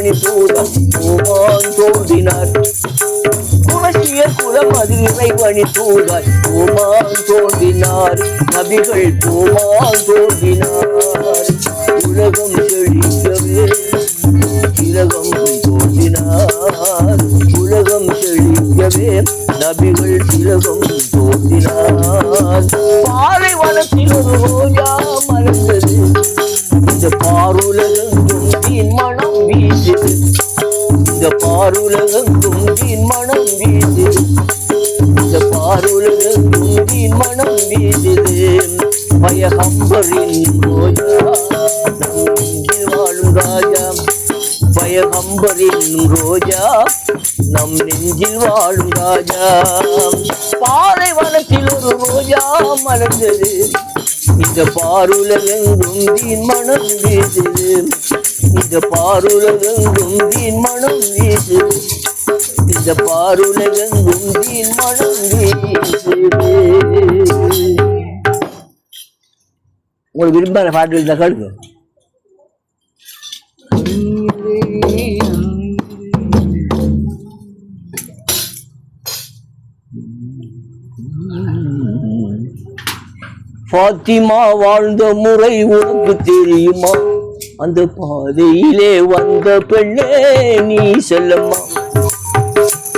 இறைவனி தூதர் ஓமான் தோன்றினார். குணசிய குலம் அதில் இறைவனி தூதர் ஓமான் தோன்றினார். நபிகள் ஓமான் தோன்றினார். உலகம் செழிக்கவே திலகம் தோன்றினார். உலகம் செழிக்கவே நபிகள் திலகம் தோன்றினார். பாலைவனத்தில் ஒரு ரோஜா மலர்ந்தது. இந்த பாருலகெங்கும் தீன் மனம் வீசுது. இந்த பாருலகெங்கும் தீன் மனம் வீசுது. இந்த பாருலகெங்கும் தீன் மனம் வீசுது. பயகம்பரின் ரோஜா நம் வாழும் ராஜா. பயகம்பரின் ரோஜா நம் நெஞ்சில் வாழும் ராஜா. பாலைவனத்தில் ஒரு ரோஜா மலர்ந்தது. இந்த பாருலகெங்கும் தீன் மனம் வீசுது. இந்த பாருலகெங்கும் தீன் மனம் வீசுது. இந்த பாருலகெங்கும் தீன் மனம் வீசுது. உங்களுக்கு விரும்பாத பாட்டு இருந்தா கேளுங்க. பாத்திமா வாழ்ந்த முறை உனக்கு தெரியுமா? அந்த பாதையிலே வந்த பெண்ணே நீ செல்லம்மா.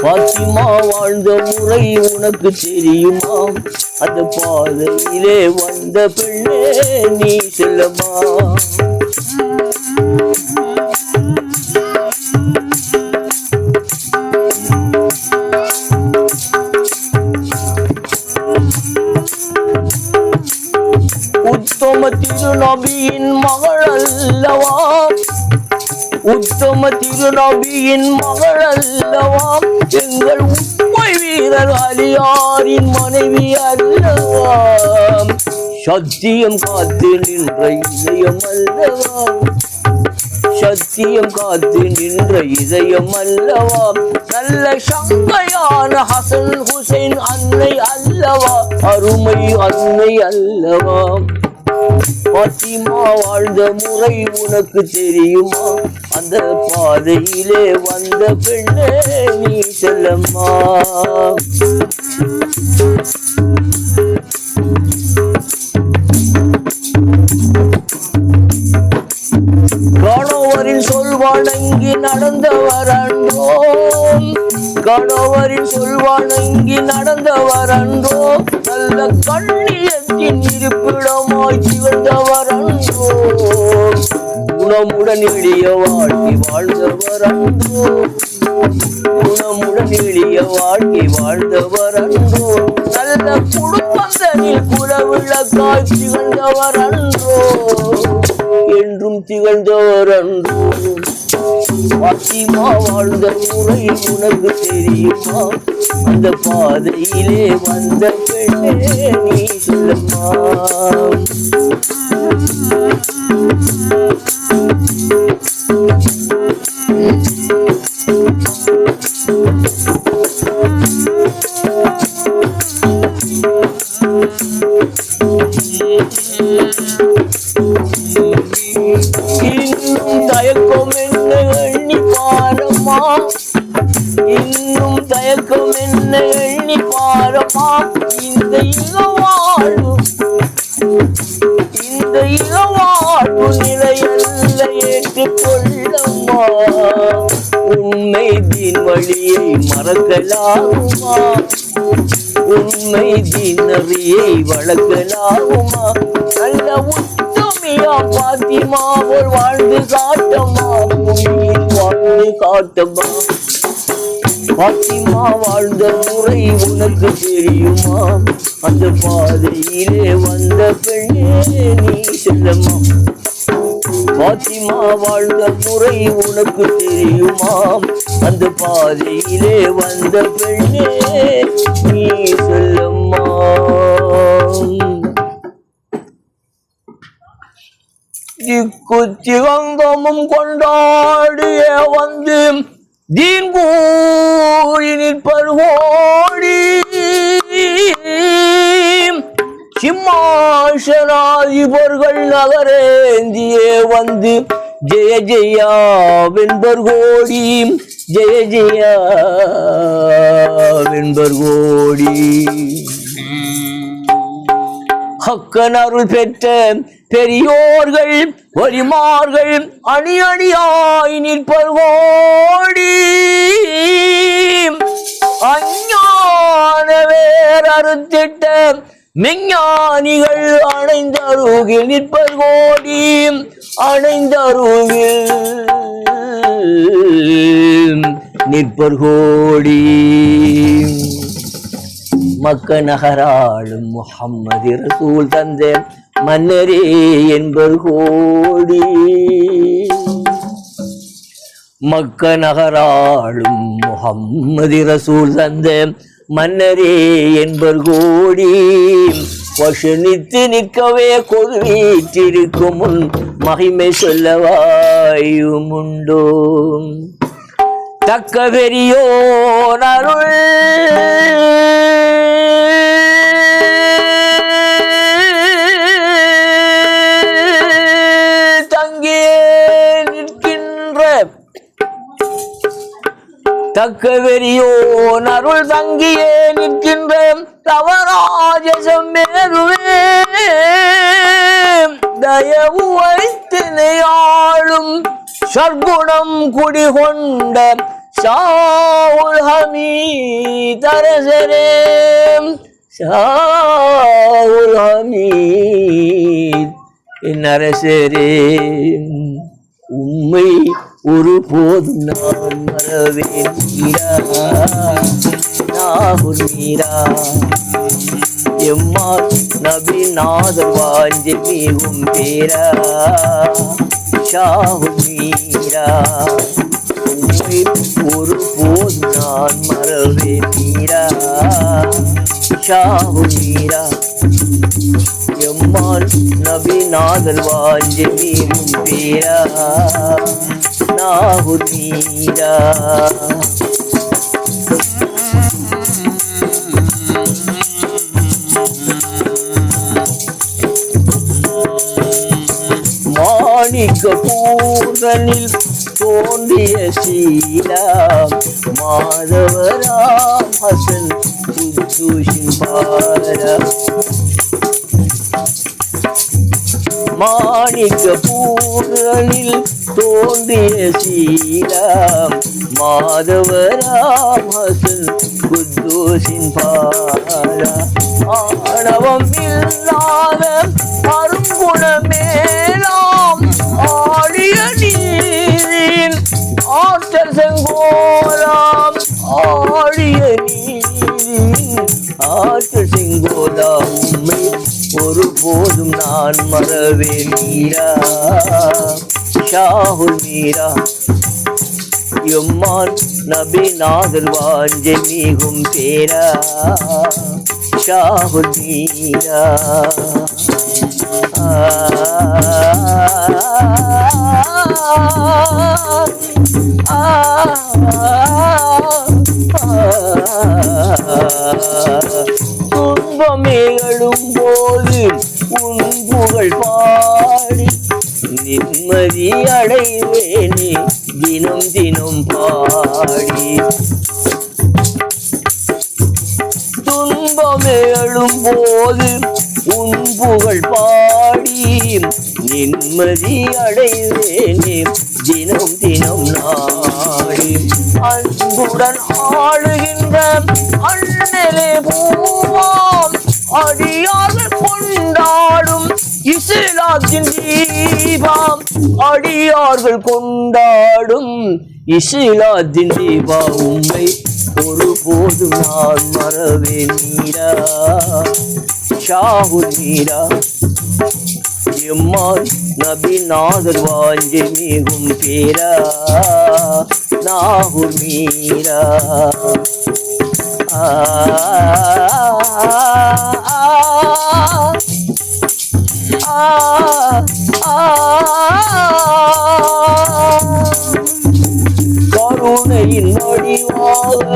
பாத்திமா வாழ்ந்த முறை உனக்கு தெரியுமா? அந்த பாதையிலே வந்த பெண்ணே நீ செல்லம்மா. உத்தம திருநபியின் மகள் அல்லவா? உத்தம திருநபியின் மகள் அல்லவா? எங்கள் உண்மை வீரர் அலியாரின் மனைவி அல்லவா? சத்தியம் காத்து நின்ற இதயம் அல்லவா? சத்தியம் காத்து நின்ற இதயம் அல்லவா? நல்ல சங்கையான ஹசன் ஹுசைன் அன்னை அல்லவா? அருமை அன்னை அல்லவா? பாத்திமா வாழ்ந்த முறை உனக்கு தெரியுமா? அந்த பாதையிலே வந்த பெண்ணே நீ செல்லம்மா. கணவரின் சொல் வணங்கி நடந்தவர் அன்றோ. கணவரின் சொல் வணங்கி நடந்தவர் அன்றோ. நல்ல கண்ணியத்தின் இருப்பிடமாய் திகழ்ந்தவர் அன்றோ. குணமுடன் எளிய வாழ்க்கை வாழ்ந்தவர் அன்றோ. குணமுடன் எளிய வாழ்க்கை வாழ்ந்தவர் அன்றோ. நல்ல குடும்பந்தனில் குலவிளக்காய் திகழ்ந்தவர் அன்றோ. என்றும் திகழ்ந்தவர் அன்றோ. பாத்திமா வாழ்ந்த முறை உனக்கு தெரியுமா? அந்த பாதையிலே வந்த பெண்ணே நீ சொல்லம்மா. இன்னும் தயக்கம் என்ன எண்ணி பாரம்மா. இன்னும் தயக்கம் என்ன எண்ணி பாரம்மா. இந்த இளவாழ்வு நிலையல்ல ஏற்றுக்கொள்ளம்மா. உண்மை தீன் வழியை மறக்கலாகுமா? உண்மை தீன் நெறியை வளர்க்கலாகுமா? நல்ல உத்தமியா பாத்திமா போல் வாழ்ந்து காட்டம்மா. பூமியில் வாழ்ந்து காட்டம்மா. பாத்திமா வாழ்ந்த முறை உனக்கு தெரியுமா? அந்த பாதையிலே வந்த பெண்ணே நீ செல்லம்மா. பாத்திமா வாழ்ந்த முறை உனக்கு தெரியுமா? அந்த பாதையிலே வந்த பெண்ணே நீ செல்லம்மா. திக்குத்திகங்கமும் கொண்டாடிய வந்து தீன் கூறி நிற்பர் ஓடி. சிம்மாசனாதிபர்கள் நகரேந்தியே வந்து ஜெய ஜெயா வெண்பர் கோடி ஜெய ஜெயா வெண்பர் கோடி. ஹக்கன் அருள் பெற்ற பெரியோர்கள் வலிமார்கள் அணி அணியாய் நிற்பர் கோடி. அஞ்ஞான வேர் அறுத்திட்ட மெஞ்ஞானிகள் அணைந்தருகில் நிற்பர் கோடி. அணைந்தருகில் நிற்பர் கோடி. மக்க நகராளும் முஹம்மது ரசூல் தந்த மன்னரே என்பர் கோடி. மக்க நகராளும் முஹம்மது ரசூல் தந்த மன்னரே என்பர் கோடி. வசனித்து நிற்கவே கொடு வீற்றிருக்கும் முன் மகிமை சொல்லவாயும் உண்டோ. தக்க பெரியோன் அருள் தக்க வெறியோன் அருள் தங்கியே நிற்கின்ற தவராஜசம் மேருவே. தயவு வைத்தினையாளும் சர்க்குணம் குடிகொண்ட ஷாவுல் ஹமீத் அரசரே. ஷாவுல் ஹமீத் என் அரசரே. உம்மை ஒரு போதும் நான் மறவேன் நீரா நாகுல் நீரா. எம்மால் நபி நாதர் வாஞ்சை மிகும் பேரா ஷாகுல் நீரா. உம்மை ஒரு போதும் நான் மறவேன் நீரா ஷாகுல் நீரா. எம்மால் நபி நாதர் வாஞ்சை மிகும் பேரா நாகுல் நீரா. மாணிக்க பூரனில் தோன்றிய சீலா மாதவராம் ஹசன் குத்தூஷின் பாரா. மாணிக்க பூரனில் தோன்றிய சீலா மாதவராம் ஹசன் குத்தூஷின் பாரா. ஆணவம் இல்லாத அருங்குணமேலாம் ஆடிய நீரின் ஆற்றல் செங்கோலாம். ஆடிய நீரின் ஆற்றல் செங்கோலாம். உம்மை ஒரு போதும் நான் மறவேன் நீரா ஷாகுல் நீரா. எம்மான் நபி நாதர் வாஞ்சை மிகும் பேரா ஷாகுல் நீரா. துன்பமே எழும்போது உன் புகழ் பாடி நிம்மதி அடைவேனே தினம் தினம் பாடி. துன்பமே எழும்போது உன் புகழ் பாடி நிம்மதி அடைவேனே தினம் தினம் நாடி. அன்புடன் ஆளுகின்ற அண்ணலே பூவாம் அடியார்கள் கொண்டாடும் இஸ்லாத்தின் தீபாம். அடியார்கள் கொண்டாடும் இஸ்லாத்தின் தீபா. உம்மை ஒரு போதும் நான் மறவேன் நீரா ஷாகுல் நீரா. எம்மால் நபி நாதர் வாஞ்சை மிகும் பேரா நாகுல் நீரா. கருணையின் வடிவாக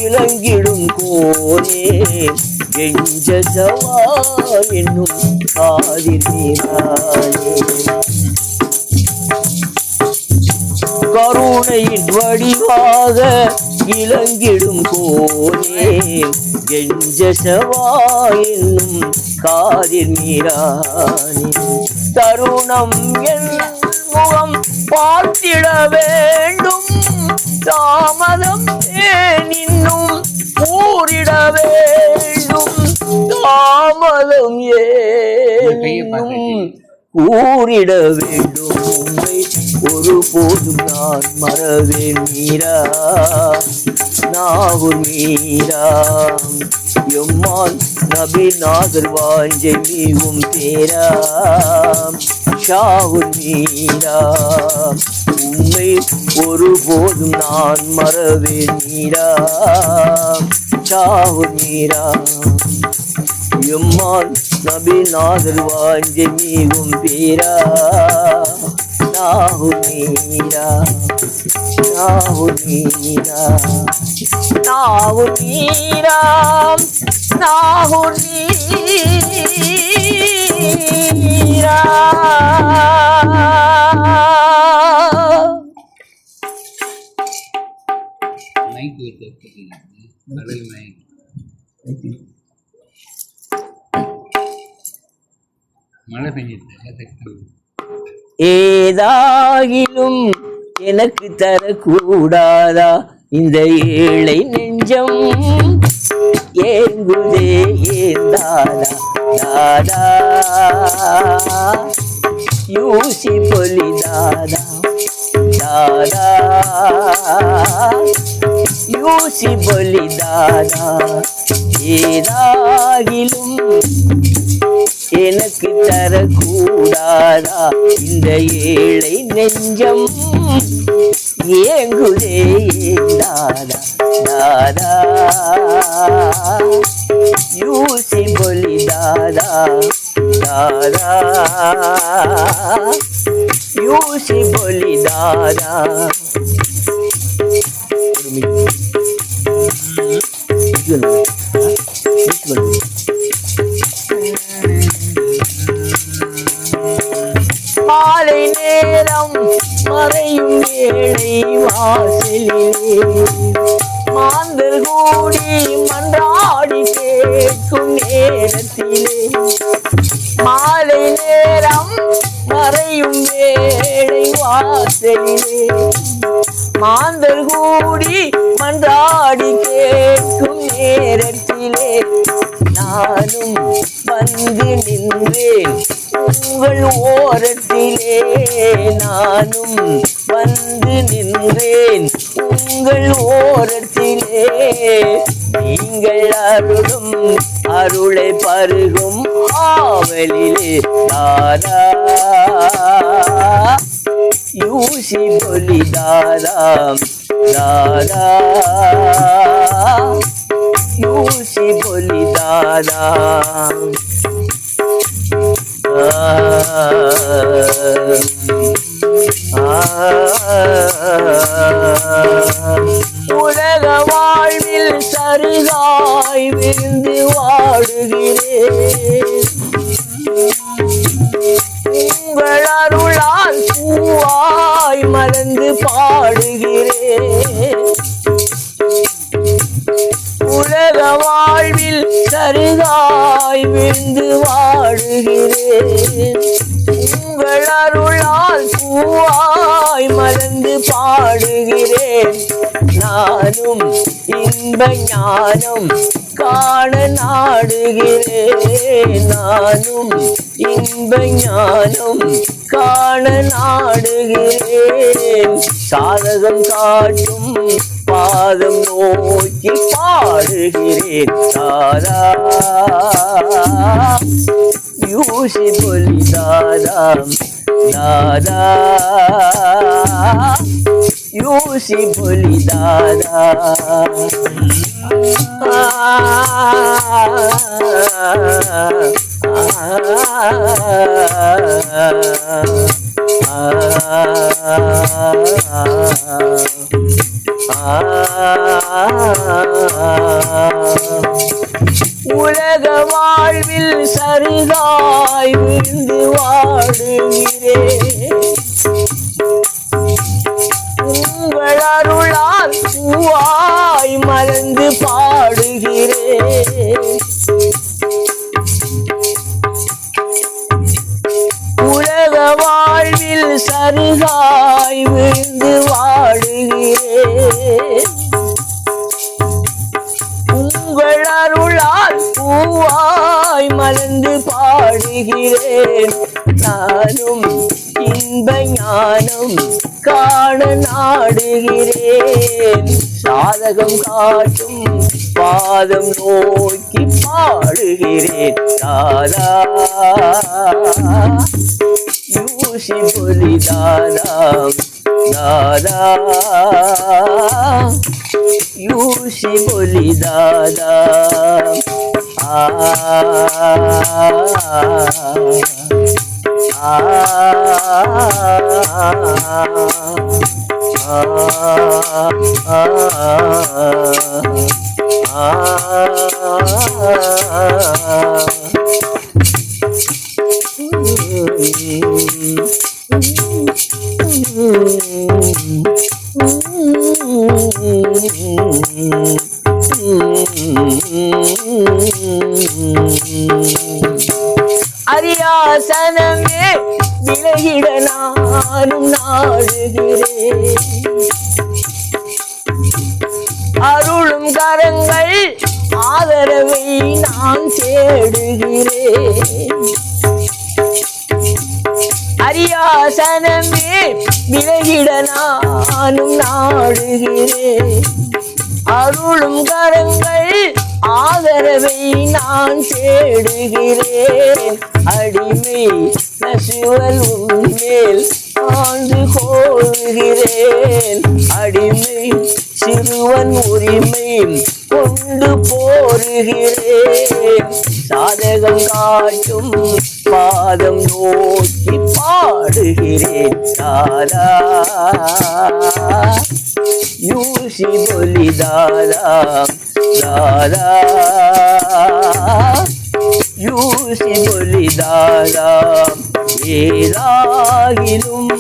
இளங்கிடும் கோனே எஞ்ச சவா என்னும் காதிர் நீரானே. கருணையின் வடிவாக இளங்கிடும் கோனே கெஞ்சசவா என்னும் காதில் மீரானே தருணம் என் முகம் பார்த்திட வேண்டும் தாமதம் ஏன் இன்னும் கூறிட வேண்டும் தாமதம் ஏன் இன்னும் கூறிட வேண்டும் உம்மை ஒருபோதும் நான் மறவேன் மீரா நாகூர் மீரா எம்மான் நபி நாகர் வாஞ்சை மிகும் தேரா ஷாஹூர் மீரா உம்மை ஒருபோதும் நான் மறவேன் மீரா ஷாஹூர் மீரா எம்மான் நபி நாகர் வாஞ்சை மிகும் பேரா நாகூர் மீரா நாகூர் மீரா நாகூர் மீரா நாகூர் மீரா மைக் வைத்து கடல் மைக் மழை பெஞ்சிட்டு ஏதாகிலும் எனக்கு தரக்கூடாதா இந்த ஏழை நெஞ்சம் ஏங்குதே ஏந்தாதா தாதா யூசி பொலி தாதா தாதா யூசி பொலி தாதா ஏதாகிலும் எனக்கு தரக்கூடாதா இந்த ஏழை நெஞ்சம் ஏங்குதே தாதா தாதா யூசி பொலி தாதா தாதா யூசி பொலி தாதா மாலை நேரம் மறையும் ஏழை வாசலிலே மாந்தர் கூடி மன்றாடி கேட்கும் நேரத்திலே மாலை நேரம் மறையும் ஏழை வாசலிலே மாந்தர் கூடி மன்றாடி கேட்கும் நேரத்திலே நானும் வந்து நின்றேன் உங்கள் ஓரத்திலே நானும் வந்து நின்றேன் உங்கள் ஓரத்திலே நீங்கள் அருளும் அருளை பருகும் ஆவலிலே தாதா யூசி பொலி தாதா தாதா யூசி பொலி தாதா உலக வாழ்வில் சருகாய் விழுந்து வாடுகிறேன் உங்கள் அருளால் பூவாய் மலர்ந்து பாடுகிறேன் உலக வாழ்வில் சருகாய் விழுந்து வாடுகிறேன் உங்கள் அருளால் பூவாய் மலர்ந்து பாடுகிறேன் நானும் இன்ப ஞானம் காண நாடுகிறேன் நானும் இன்ப ஞானம் காண நாடுகிறேன் சாதகம் காட்டும் பாதம் நோக்கி பாடுகிறேன் தாதா யூசி பொலி தாதா தாதா யூசி பொலி தாதா உலக வாழ்வில் சருகாய் விழுந்து வாடுகிறேன் பூவாய் மலர்ந்து பாடுகிறேன். உலக வாழ்வில் சருகாய் விழுந்து வாடுகிறேன். உங்கள் அருளால் பூவாய் மலர்ந்து பாடுகிறேன். நானும் இன்ப ஞானம் காண நாடுகிறேன். சாதகம் காட்டும் பாதம் நோக்கி பாடுகிறேன். தாதா யூசி பொலி தாதா தாதா யூசி பொலி தாதா. அரியாசனமே விலகிட நானும் நாடுகிறேன். அருளும் கரங்கள் ஆதரவை நான் தேடுகிறேன். அரியாசனமே விலகிட நானும் நாடுகிறேன். அருளும் கரங்கள் ஆதரவை நான் தேடுகிறேன். அடிமை நசுவல் உன்மேல் ஆண்டு கோருகிறேன். அடிமை சிறுவன் உரிமை கொண்டு போருகிறேன். சாதகம் காட்டும் பாதம் நோக்கி பாடுகிறேன். தாதா யூசி பொலி தாதா தாதா யூசி பொலி தாதா. ஏதாகிலும்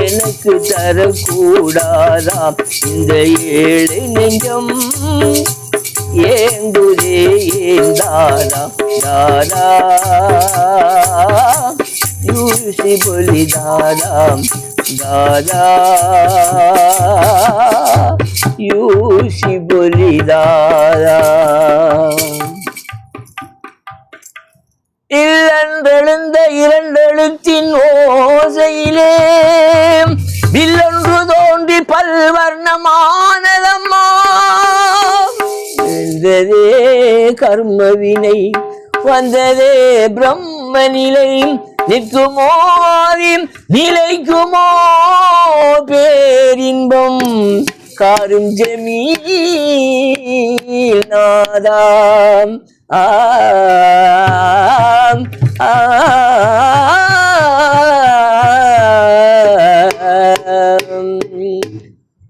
எனக்கு தரக்கூடாதா இந்த ஏழை நெஞ்சம் ஏங்குதே ஏன் தாதா தாதா யூசி பொலி தாதா தாதா யூசி பொலி தாதா. இல்லென்றெழுந்த இரண்டெழுத்தின் ஓசையிலே வில்லொன்று தோன்றி பல்வர்ணமானதம்மா. எழுந்ததே கர்மவினை வந்ததே பிரம்ம நிலை. நிற்குமோ நிலைக்குமோ பேரின்பம் காரும் ஜமீல் நாதாம்.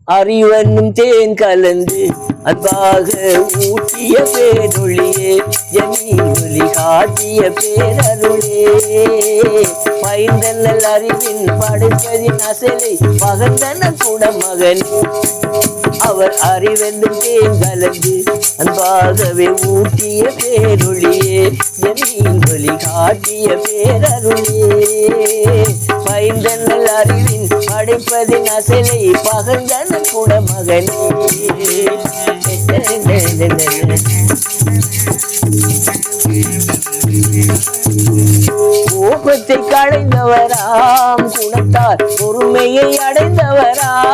அறிவன்னும் தேன் கலந்து அன்பாக ஊட்டிய பேரொழியே ஜமீலொலி காட்டிய பேரருளே. பைந்தனல் அறிவின் படைப்பதின் அசலை பகந்தன குடமகன். அவர் அறிவென்றும் தேன் கலந்து அன்பாகவே ஊட்டிய பேரொழியே ஜமீலொலி காட்டிய பேரருளே. பைந்தனல் அறிவின் படைப்பதின் அசலை பகந்தன குடமகனே. கோபத்தை களைந்தவராம் குணத்தால் பொறுமையை அடைந்தவராம்.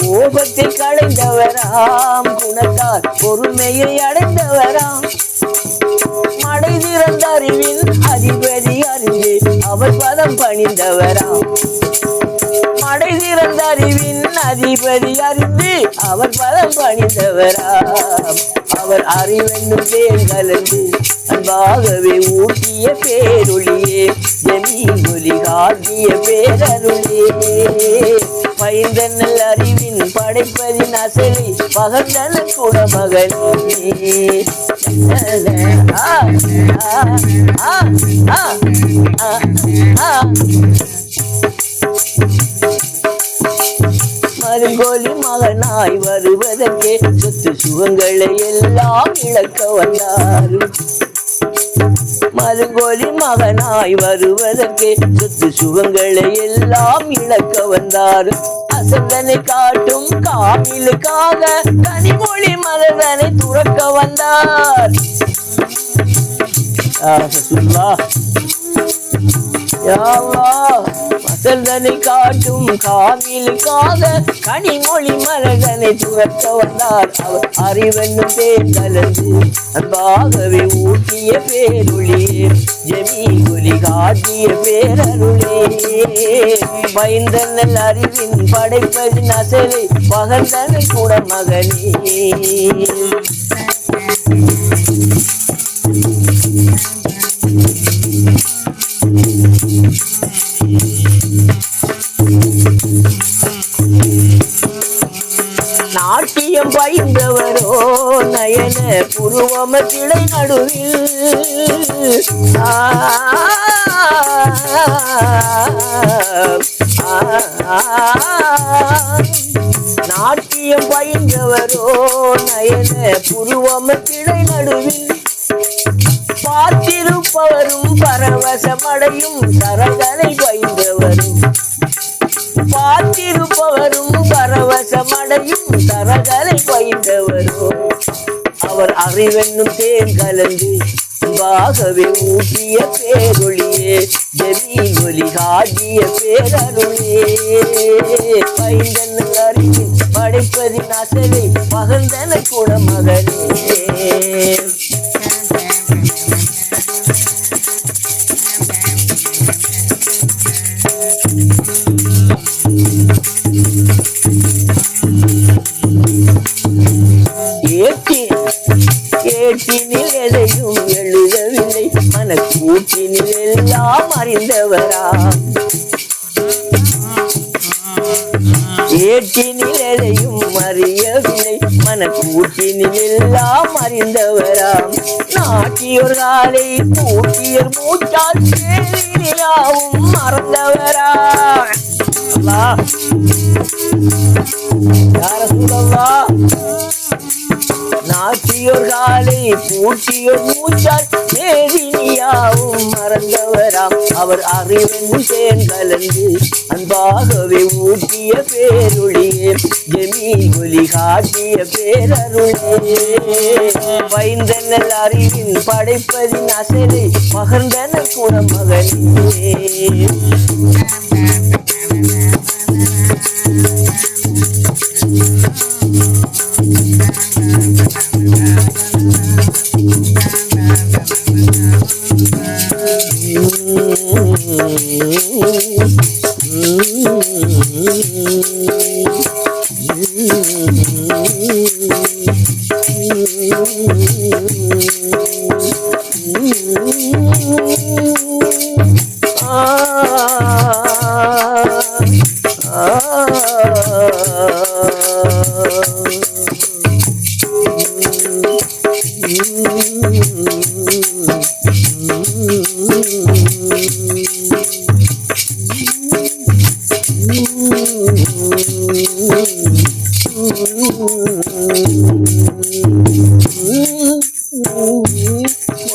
கோபத்தை களைந்தவராம் குணத்தால் பொறுமையை அடைந்தவராம். மடை திறந்த அறிவின் அதிபதி அறிந்து அவர் பதம் பணிந்தவராம். மடை திறந்த அறிவின் அதிபதி அறிந்து அவர் பதம் பணிந்தவராம். அவர் அறிவென்னும் தேன் கலந்து அன்பாகவே ஊட்டிய பேரொழியே ஜமீலொலி காட்டிய பேரருளே. பைந்தனல் அறிவின் படைப்பதின் அசலை பகந்தன குடமகனே. மருங்கோலி மகனாய் வருவதற்கே சொத்து சுகங்களை எல்லாம் இழக்க வந்தார். மருங்கோலி மகனாய் வருவதற்கே சொத்து சுகங்களை எல்லாம் இழக்க வந்தார். அசந்தனை காட்டும் காமிலுக்காக கனிமொழி மலர்தனை துறக்க வந்தார். வசந்தனை காட்டும் காமிலுக்காக கனிமொழி மலர்தனை துறக்க வந்தார். அவர் அறிவென்னும் பேர் கலந்து அன்பாகவே ஊட்டிய பேருளியே ஜமீகுலி காட்டிய பேரருளே. மைந்தனல் அறிவின் படைப்பதின் அசலை பகர்ந்தனை கூட மகனே. நாட்டியம் பயின்றவரோ நயன புருவமத்திடை நடுவில் நாட்டியம் பயின்றவரோ நயன புருவமத்திடை நடுவில் பார்த்திருப்பவரும் பரவசமடையும் சரகனை பயின்றவரும் பார்த்திருப்பவரும் பரவசமடையும் சரகனை பயின்றவரோ அவர் அறிவென்னும் தேன் கலந்து அன்பாகவே ஊட்டிய பேரொளியே ஜமீகுலி காட்டிய பேரருளே. பைந்தன் அறிவின் படைப்பதின் அசலை பகர்ந்தன கூட மகனே. ஏட்டினில் எதையும் எழுதவில்லை மனக்கூட்டினில் எல்லாம் அறிந்தவரா. ஏட்டினில் எதையும் அறியவில்லை மனக்கூட்டினில் எல்லாம் அறிந்தவராம். நாட்டியோர் காலை கூட்டியர் மூச்சால் யாவும் மறந்தவரா. யார சொல்லவா நாட்டியோர் காலை பூட்டியோர் மூச்சால் தேவினியாவும் மறந்தவராம். அவர் அறிவென்று தேன் கலந்து அன்பாகவே ஊட்டிய பேரொளியே ஜமீகுலி காட்டிய பேரருளே. வைந்தனல் அறிவின் படைப்பதின் அசலை பகர்ந்தன கூட மகனே.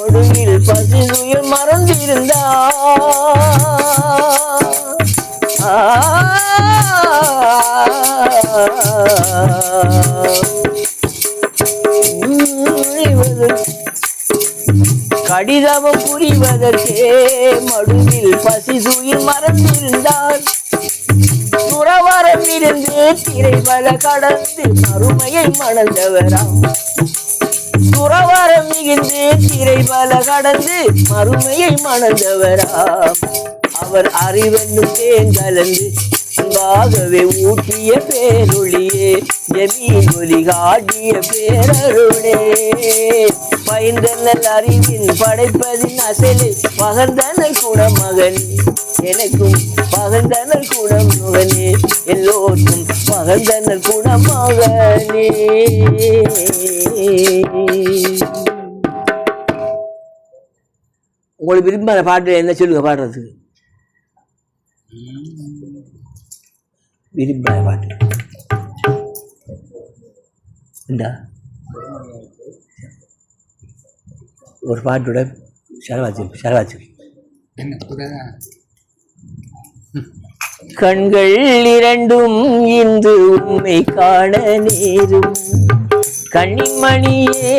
மொழியில் பசிதுயில் மறந்திருந்தா கடிதமும் புரிவதற்கே மடுவில் பசிதுயில் மறந்திருந்தார். துறவரம் இருந்து திரைவல கடந்து மறுமையை மணந்தவராம். துறவரம் மிகுந்து திரைவல கடந்து மறுமையை மணந்தவராம். அவர் அறிவென்னும் தேன் கலந்து அன்பாகவே ஊட்டிய பேரொளியே ஜமீகுலி காட்டிய பேரருளே. பைந்தனல் அறிவின் படைப்பதின் அசலை பகர்ந்தனல் கூட மகனே. எனக்கும் பகர்ந்தனல் கூட மகனே. எல்லோருக்கும் பகர்ந்தனல் கூட மகனே. உங்களுக்கு விரும்பாத பாட்டு என்ன சொல்லுங்க பாடுறதுக்கு? விரும்பாத பாட்டு இந்தா ஒரு பாட்டோட செலவாச்சு. கண்கள் இரண்டும் இன்று உம்மை காண நேரும், கண்ணிமணியே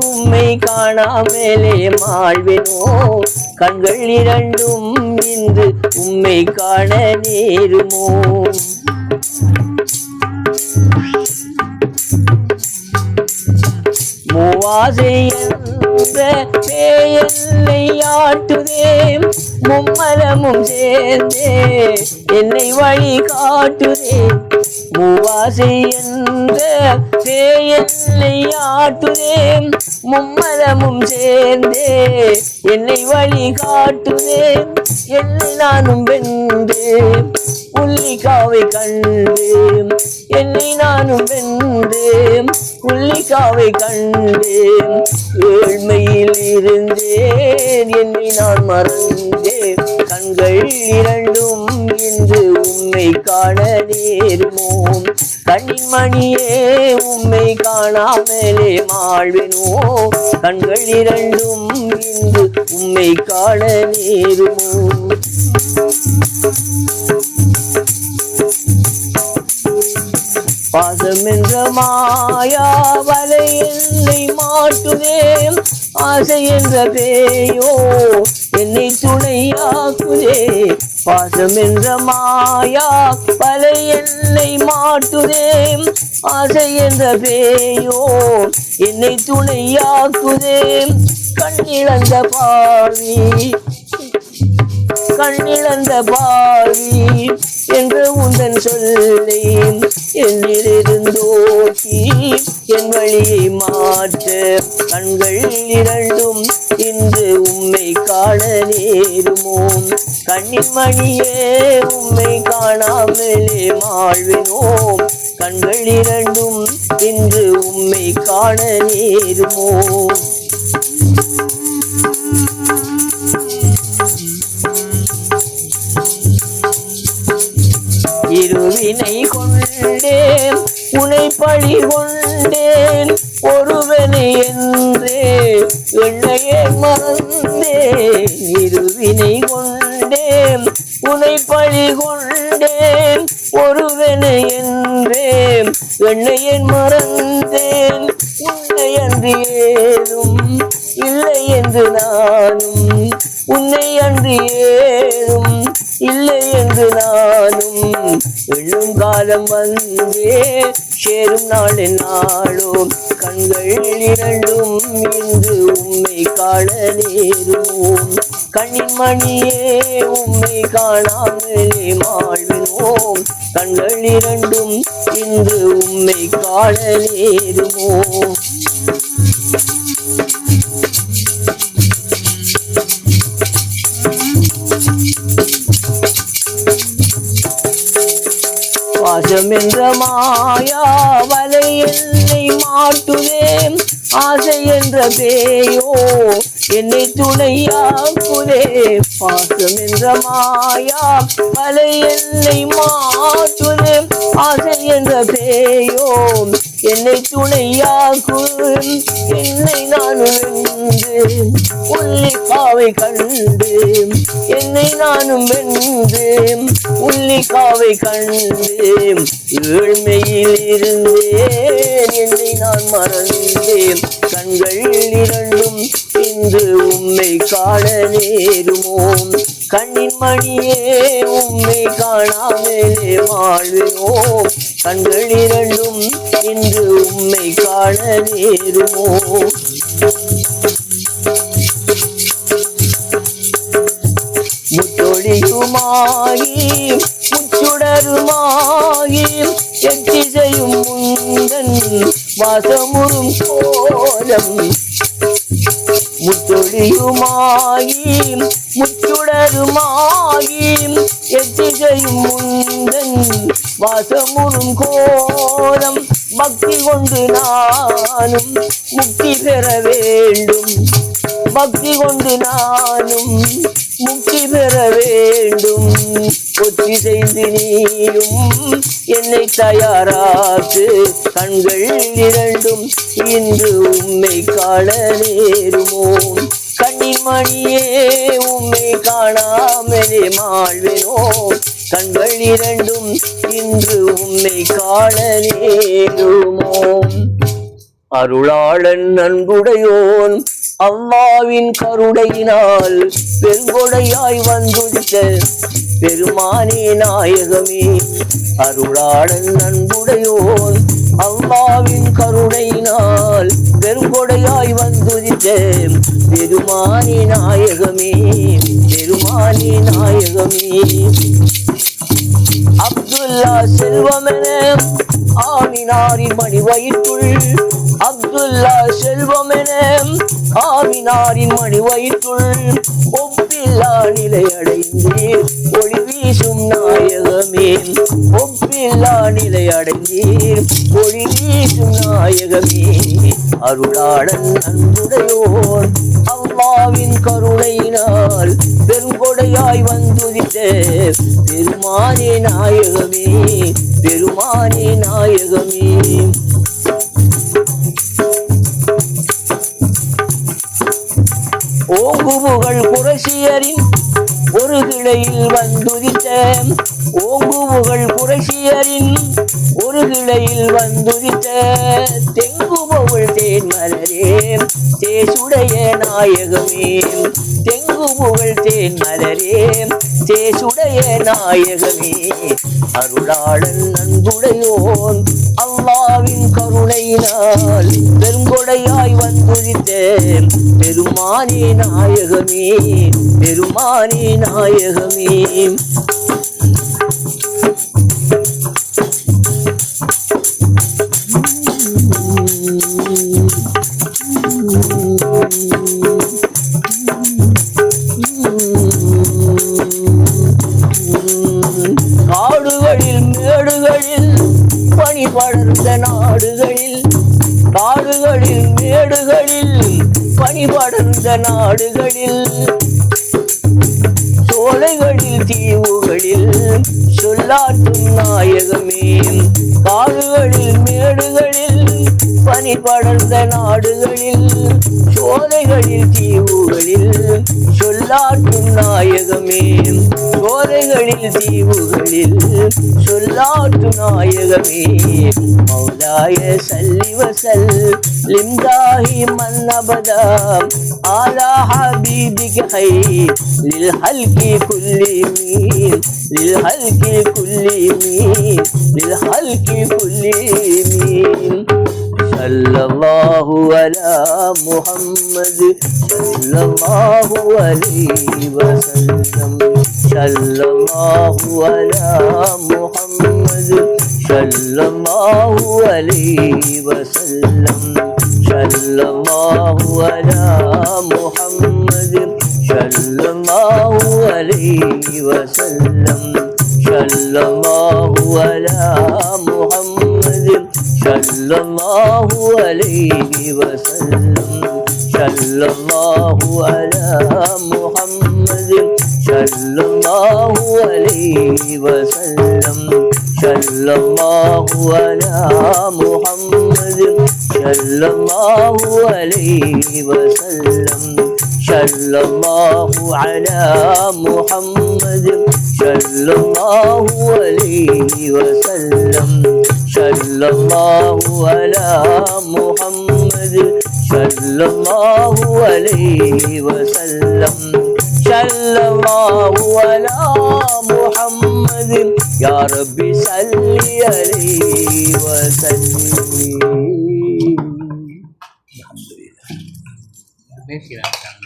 உம்மை காணாமலே மாழ்வேனோ. கண்கள் இரண்டும் இன்று உம்மை காண நேருமோ. மூவாசை என்னை ஆட்டுதே, மும்மலமும் சேர்ந்தே என்னை வழி காட்டுதே. மூவாசை என்ற என்னை ஆட்டுதே, மும்மலமும் சேர்ந்தே என்னை வழி காட்டுதே. என்னை நானும் வென்று புள்ளிக்காவை கண்டேன், என்னை நானும் வென்றேன் புள்ளிக்காவை கண்டேன். ஏழ்மையில் இருந்தேன் என்னை நான் மறந்தேன், கண்கள் இரண்டும் இன்று உம்மை காண நேருமோ. கண்ணிமணியே உம்மை காணாமலே மாழ்வேனோ. கண்கள் இரண்டும் இன்று உம்மை காண நேருமோ. பாசம் என்ற மாயா வலை என்னை மாட்டுதே, ஆசை என்ற பேயோ என்னை துணையாக்குதே. பாசம் என்ற மாயா வலை என்னை மாட்டுதே, ஆசை என்ற பேயோ என்னை துணையாக்குதே. கண்ணிழந்த பாவி கண்ணிழந்த பாவி என்று உந்தன் சொல்லை என்னிலிருந்தோக்கி என் வழியை மாற்ற. கண்கள் இரண்டும் இன்று உம்மை காண நேருமோ. கண்ணிமணியே உம்மை காணாமலே மாழ்வேனோ. கண்கள் இரண்டும் இன்று உம்மை காண நேருமோ. இருவினை கொண்டேன் உனை பழி கொண்டேன், ஒருவனை என்றே என்னையே மறந்தேன். இருவினை கொண்டேன் உனை பழி கொண்டேன், ஒருவனை என்றே என்னையே மறந்தேன். உன்னை அன்று ஏதும் இல்லை என்று நானும், உன்னை அன்று ஏதும் இல்லை என்று நானும் எள்ளும் காலம் வந்தே சேரும் நாள் நாளும். கண்கள் இரண்டும் இன்று உம்மை காண நேருமோ. கண்ணின் மணியே உம்மை காணாமலே மாழ்வேனோம். கண்கள் இரண்டும் இன்று உம்மை காண நேருமோ. பாசம் என்ற மாயா வலை என்னை மாட்டுதே, ஆசை என்ற பேயோ என்னை துணையாக்குதே. பாசம் என்ற மாயா வலை என்னை மாட்டுதே, ஆசை என்ற பேயோ என்னை துணையாக்கும். என்னை நான் வென்றேன் உள்ளிக்காவை கண்டேன், என்னை நானும் வென்றேன் உள்ளிக்காவை கண்டேன். ஏழ்மையில் இருந்தேன் என்னை நான் மறந்தேன். கண்கள் இரண்டும் இன்று உம்மை காண நேருமோ. கண்ணின் மணியே உம்மை காணாமலே வாழ்வேனோ. கண்கள் இரண்டும் இன்று உம்மை காண நேருமோ. முத்தொழியுமாகி முச்சுடருமாகி எத்திசையும் முந்தன் வாசமுறும் கோலம். முத்தொழியுமாகி முச்சுடருமாகி எத்திசையும் முந்தன் வாசமுறும் கோலம். பக்தி கொண்டு நானும் முக்தி பெற வேண்டும், பக்தி கொண்டு நானும் முக்தி பெற வேண்டும். ஒத்தி செய்து நீயும் என்னை தயாராக்கு. கண்கள் இரண்டும் இன்று உம்மை காண நேருமோ. கண்ணிமணியே உம்மை காணாமலே மாழ்வேனோ. கண்கள் இரண்டும் இன்று உம்மை காண நேருமோ. அருளாளன் அன்புடையோன் அல்லாவின் கருணையினால் பெருங்கொடையாய் வந்துதித்த பெருமானே நாயகமே. அருளாளன் அன்புடையோன் அல்லாவின் கருணையினால் பெருங்கொடையாய் வந்துதித்த பெருமானே நாயகமே. பெருமானே நாயகமே. அப்துல்லா செல்வமென ஆமினாரின் மணி வயிற்றுள். அப்துல்லா செல்வமென ஆமினாரின் மணி வயிற்றுள். ஒப்பில்லா நிலை அடைந்தீர் ஒளி வீசும் நாயகமே. ஒப்பில்லா நிலை அடைந்தீர் ஒளி வீசும் நாயகமே. அருளாளன் அன்புடையோன் அல்லாவின் கருணையினால் பெருங்கொடையாய் வந்துதித்த பெருமானே நாயகமே. பெருமானே நாயகமே. ஓங்குபுகள் குறைசியரின் ஒரு கிளையில் வந்துதித்த. ஓங்குபுகள் குறைசியரின் ஒரு கிளையில் வந்துதித்த தெங்குபவள் தேன் மலரே தேசுடைய நாயகமே. தெங்குபுகள் தேன் மலரே தேசுடைய நாயகமே. அருளாளன் அன்புடையோன் அல்லாவின் கருணையினால் பெருங்கொடையாய் வந்துதித்த பெருமானே நாயகமே. பெருமானே நாயகமே. காடுகளில் மேடுகளில் பனி படர்ந்த நாடுகளில். காடுகளில் மேடுகளில் பனி படர்ந்த நாடுகளில். சோலைகளில் தீவுகளில் சொல்லாற்றும் நாயகமே. காடுகளில் மேடுகளில் பனி படர்ந்த நாடுகளில். சோலைகளில் தீவுகளில் சொல்லாற்றும் நாயகமே. சோலைகளில் தீவுகளில் சொல்லாற்றும் நாயகமே. மௌலாய சல்லி வஸல்லிம் தாயிமன் அபதா அலா ஹபீபிக லில் ஹல்கி குல்லி மீன். லில் ஹல்கி குல்லி மீன். லில் ஹல்கி குல்லி மீன். சல்லல்லாஹு அலா முஹம்மது சல்லல்லாஹு அலைஹி வஸல்லம். சல்லல்லாஹு அலா முஹம்மது சல்லல்லாஹு அலைஹி வஸல்லம். சல்லல்லாஹு அலா முஹம்மது சல்லல்லாஹு அலைஹி வஸல்லம். சல்லல்லாஹு அலா முஹம்மது சல்லல்லாஹு அலைஹி வஸல்லம். சல்லல்லாஹு அலா முஹம்மது சல்லல்லாஹு அலைஹி வஸல்லம். சல்லல்லாஹு அலா முஹம்மது சல்லல்லாஹு அலைஹி வஸல்லம். சல்லல்லாஹு அலா முஹம்மது சல்லல்லாஹு அலைஹி வஸல்லம். சல்லல்லாஹு அலா முஹம்மது சல்லல்லாஹு அலைஹி வஸல்லம். சல்லல்லாஹு அலா முஹம்மது யா ரப்பி ஸல்லி அலைஹி வஸல்லிம். பேசுகிறான்.